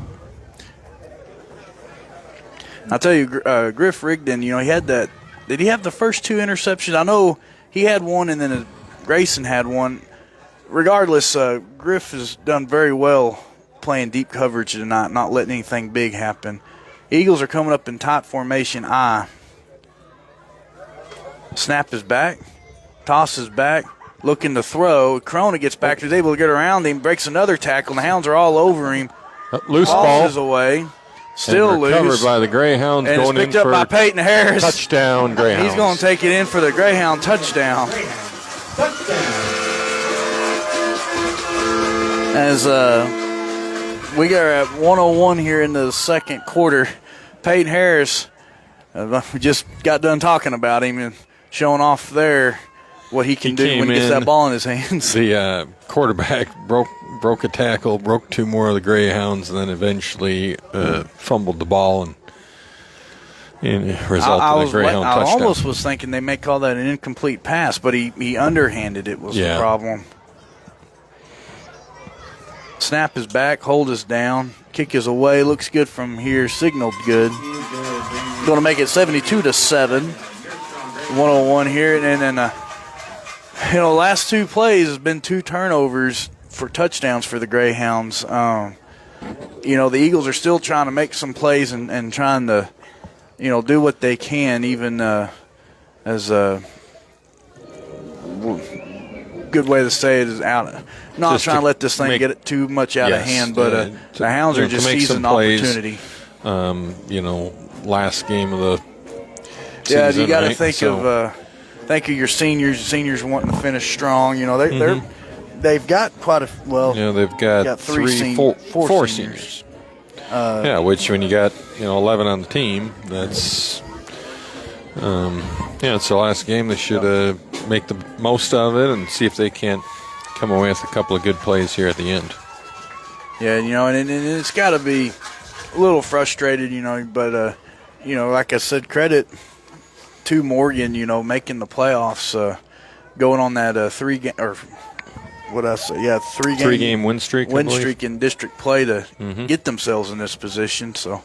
S1: I'll tell you, Griff Rigdon, he had that. Did he have the first two interceptions? I know he had one, and then Grayson had one. Regardless, Griff has done very well playing deep coverage tonight, not letting anything big happen. Eagles are coming up in tight formation I. Snap is back. Toss is back. Looking to throw. Corona gets back. He's able to get around him. Breaks another tackle, and the Hounds are all over him.
S2: Loose ball.
S1: Tosses away. Still loose.
S2: Recovered by the Greyhounds.
S1: And
S2: going
S1: it's picked
S2: in
S1: up
S2: for
S1: by Peyton Harris.
S2: Touchdown, Greyhounds.
S1: He's going to take it in for the Greyhound touchdown. As we are at 1:01 here in the second quarter, Peyton Harris, we just got done talking about him and showing off there what he can do when he gets that ball in his hands.
S2: The quarterback broke a tackle, broke 2 more of the Greyhounds, and then eventually fumbled the ball and resulted in a Greyhound touchdown.
S1: I almost was thinking they may call that an incomplete pass, but he underhanded it was the problem. Snap is back, hold is down, kick is away, looks good from here, signaled good. Going to make it 72-7. 101 here, and then last 2 plays has been 2 turnovers for touchdowns for the Greyhounds. The Eagles are still trying to make some plays and trying to, do what they can, even as a good way to say it is out. Not just trying to let this thing get it too much out of hand, but the Hounds are just seizing opportunity.
S2: Last game of the season.
S1: Yeah, you got to think of your seniors. Seniors wanting to finish strong. They've got quite a
S2: they've got 4 seniors. Which when you got 11 on the team, that's it's their last game. They should make the most of it and see if they can't come away with a couple of good plays here at the end.
S1: Yeah, and it's got to be a little frustrated, but like I said, credit to Morgan, making the playoffs, going on that 3-game
S2: win streak
S1: in district play to get themselves in this position. So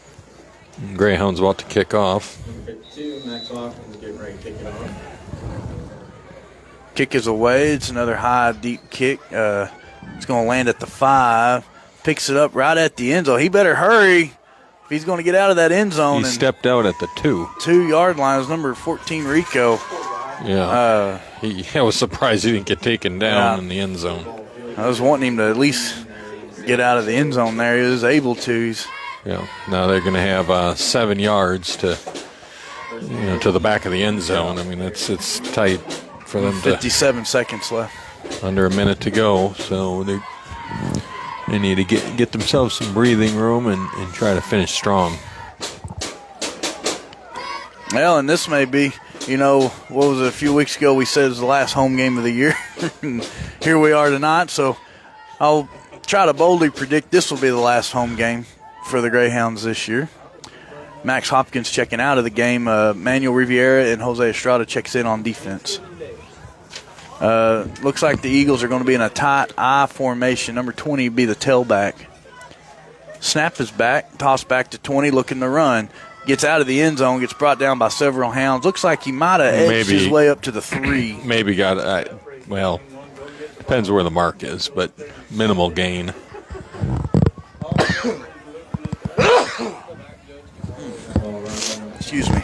S2: Greyhounds about to kick off.
S1: Kick is away. It's another high, deep kick. It's going to land at the 5. Picks it up right at the end zone. He better hurry if he's going to get out of that end zone.
S2: He stepped out at the
S1: 2-yard line. It was number 14, Rico.
S2: Yeah. I was surprised he didn't get taken down in the end zone.
S1: I was wanting him to at least get out of the end zone there. He was able to.
S2: Now they're going to have 7 yards to the back of the end zone. I mean, it's tight for them.
S1: 57 seconds left.
S2: Under a minute to go, so they need to get themselves some breathing room and try to finish strong.
S1: Well, and this may be, what was it, a few weeks ago we said it was the last home game of the year. Here we are tonight, so I'll try to boldly predict this will be the last home game for the Greyhounds this year. Max Hopkins checking out of the game. Manuel Riviera and Jose Estrada checks in on defense. Looks like the Eagles are going to be in a tight I formation. Number 20 will be the tailback. Snap is back, toss back to 20, looking to run. Gets out of the end zone, gets brought down by several Hounds. Looks like he might have edged his way up to the 3.
S2: Maybe got, depends where the mark is, but minimal gain.
S1: Excuse me.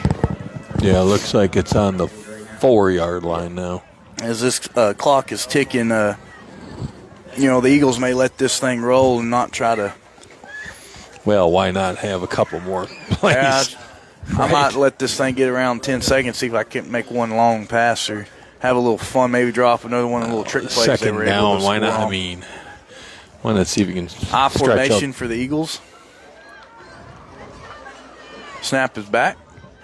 S2: Yeah, looks like it's on the 4-yard line now.
S1: As this clock is ticking, the Eagles may let this thing roll and not try to.
S2: Well, why not have a couple more plays?
S1: I might let this thing get around 10 seconds, see if I can make one long pass or have a little fun, maybe drop another one of the little trick plays.
S2: Second down, why not? I mean, why not see if you can
S1: I formation for the Eagles. Snap is back.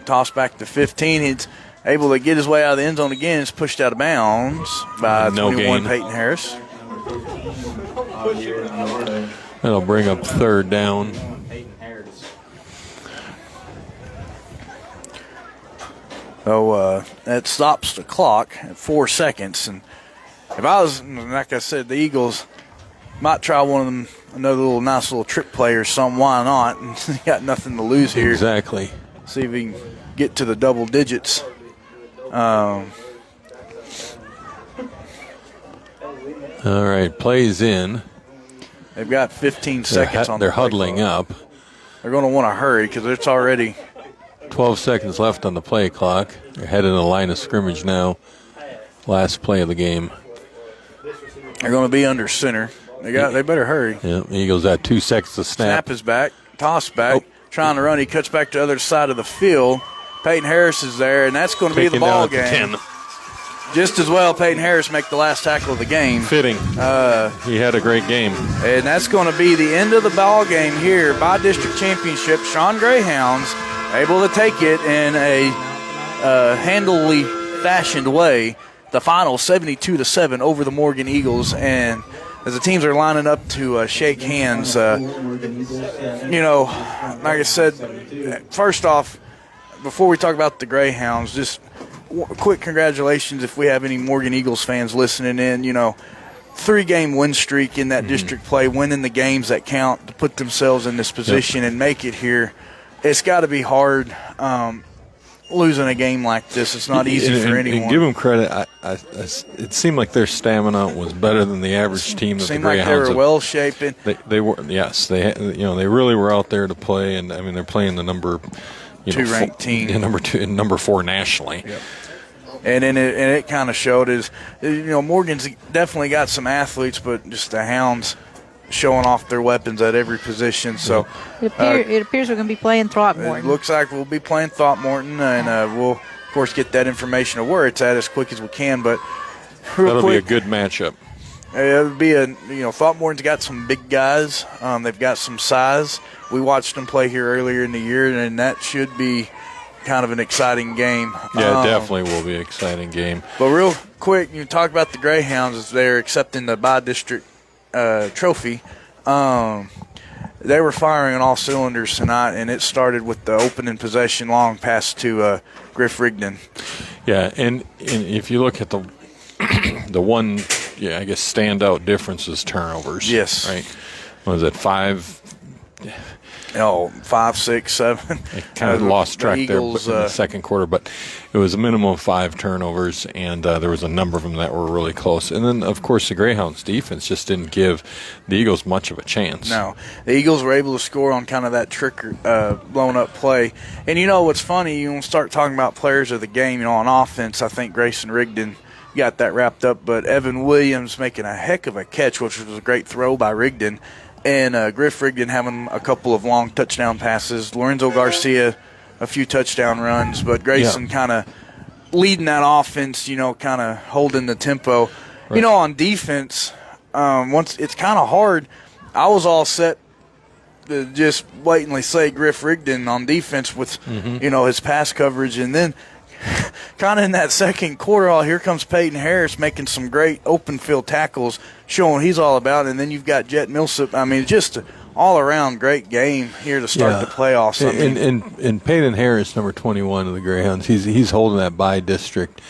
S1: Toss back to 15. He's able to get his way out of the end zone again. It's pushed out of bounds by 21 Peyton Harris.
S2: That'll bring up 3rd down.
S1: So that stops the clock at 4 seconds. And if I was, like I said, the Eagles might try one of them, another nice little trick play or something. Why not? And got nothing to lose here.
S2: Exactly.
S1: See if we can get to the double digits.
S2: All right, plays in.
S1: They've got 15 seconds on.
S2: They're huddling up.
S1: They're going to want to hurry because it's already
S2: 12 seconds left on the play clock. They're headed in the line of scrimmage now. Last play of the game.
S1: They're going to be under center. They better hurry.
S2: Yeah, Eagles got 2 seconds to snap.
S1: Snap is back. Toss back. Trying to run. He cuts back to the other side of the field. Peyton Harris is there, and that's going to be the ball game. Just as well, Peyton Harris make the last tackle of the game.
S2: Fitting. He had a great game.
S1: And that's going to be the end of the ball game here by district championship. Strawn Greyhounds able to take it in a handily fashioned way. The final 72-7 over the Morgan Eagles. And as the teams are lining up to shake hands, like I said, first off, before we talk about the Greyhounds, just quick congratulations if we have any Morgan Eagles fans listening in. 3-game win streak in that district play, winning the games that count to put themselves in this position and make it here. It's got to be hard losing a game like this. It's not easy for anyone.
S2: And give them credit. It seemed like their stamina was better than the average team that the Greyhounds.
S1: Seemed like they were well shaped.
S2: They were. Yes, they really were out there to play, and I mean they're playing the number
S1: 2 ranked team,
S2: number 2 and number 4 nationally.
S1: Yep. And it kind of showed Morgan's definitely got some athletes, but just the Hounds showing off their weapons at every position. So
S3: it appears we're going to be playing Throckmorton.
S1: It looks like we'll be playing Throckmorton, and we'll, of course, get that information of where it's at as quick as we can. But
S2: that'll be a good matchup.
S1: It'll be Throckmorton's got some big guys. They've got some size. We watched them play here earlier in the year, and that should be kind of an exciting game.
S2: Yeah, it definitely will be an exciting game.
S1: But real quick, you talk about the Greyhounds as they're accepting the by-district trophy. They were firing on all cylinders tonight, and it started with the opening possession long pass to Griff Rigdon.
S2: Yeah, and if you look at the one, I guess standout difference is turnovers.
S1: Yes.
S2: Right. Was it 5?
S1: 5, 6, 7.
S2: I kind of lost track
S1: Eagles,
S2: there in the second quarter, but it was a minimum of 5 turnovers, and there was a number of them that were really close. And then, of course, the Greyhounds' defense just didn't give the Eagles much of a chance.
S1: No. The Eagles were able to score on kind of that trick blown-up play. And what's funny, you start talking about players of the game, on offense, I think Grayson Rigdon got that wrapped up, but Evan Williams making a heck of a catch, which was a great throw by Rigdon. And Griff Rigdon having a couple of long touchdown passes. Lorenzo Garcia, a few touchdown runs. But Grayson kind of leading that offense, kind of holding the tempo. Right. On defense, once it's kind of hard. I was all set to just blatantly say Griff Rigdon on defense with, his pass coverage. And then kind of in that second quarter, here comes Peyton Harris making some great open field tackles, showing he's all about it. And then you've got Jet Millsap. I mean, just an all-around great game here to start the playoffs.
S2: And Peyton Harris, number 21 of the Greyhounds, he's holding that by-district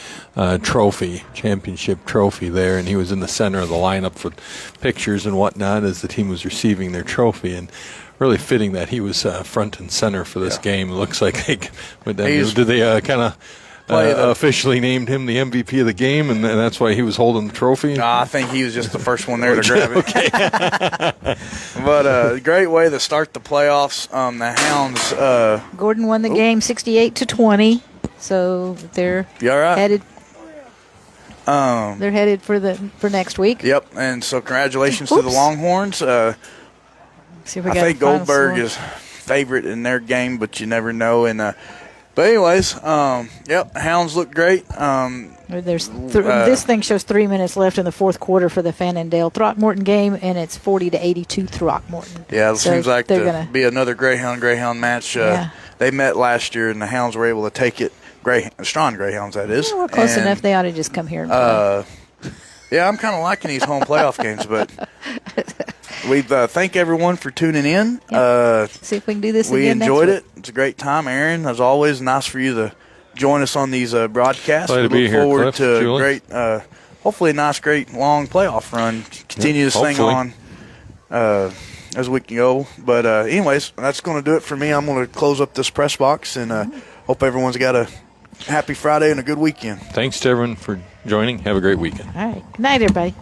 S2: trophy, championship trophy there, and he was in the center of the lineup for pictures and whatnot as the team was receiving their trophy. And really fitting that he was front and center for this game. It looks like did they kind of officially named him the MVP of the game, and that's why he was holding the trophy?
S1: I think he was just the first one there to grab it. Okay. But great way to start the playoffs. The Hounds.
S3: Gordon won the game 68-20, so they're headed. They're headed for next week.
S1: Yep, and so congratulations to the Longhorns. I think Goldberg is favorite in their game, but you never know. And but anyways, Hounds look great.
S3: This thing shows 3 minutes left in the fourth quarter for the Fannondale Throckmorton game, and it's 40-82 Throckmorton.
S1: Yeah, it seems like to be another Greyhound match. They met last year, and the Hounds were able to take it. Strawn Greyhounds, that is.
S3: Yeah, we're close enough. They ought to just come here and play.
S1: I'm kind of liking these home playoff games, but we thank everyone for tuning in.
S3: See if we can do this again.
S1: We enjoyed it. It's a great time, Aaron. As always, nice for you to join us on these broadcasts.
S2: Glad
S1: we look forward
S2: Cliff,
S1: to
S2: Julie.
S1: great, hopefully a nice, great, long playoff run. Continue this thing on as we can go. But anyways, that's going to do it for me. I'm going to close up this press box, and hope everyone's got a happy Friday and a good weekend.
S2: Thanks to everyone for joining. Have a great weekend.
S3: All right. Good night, everybody.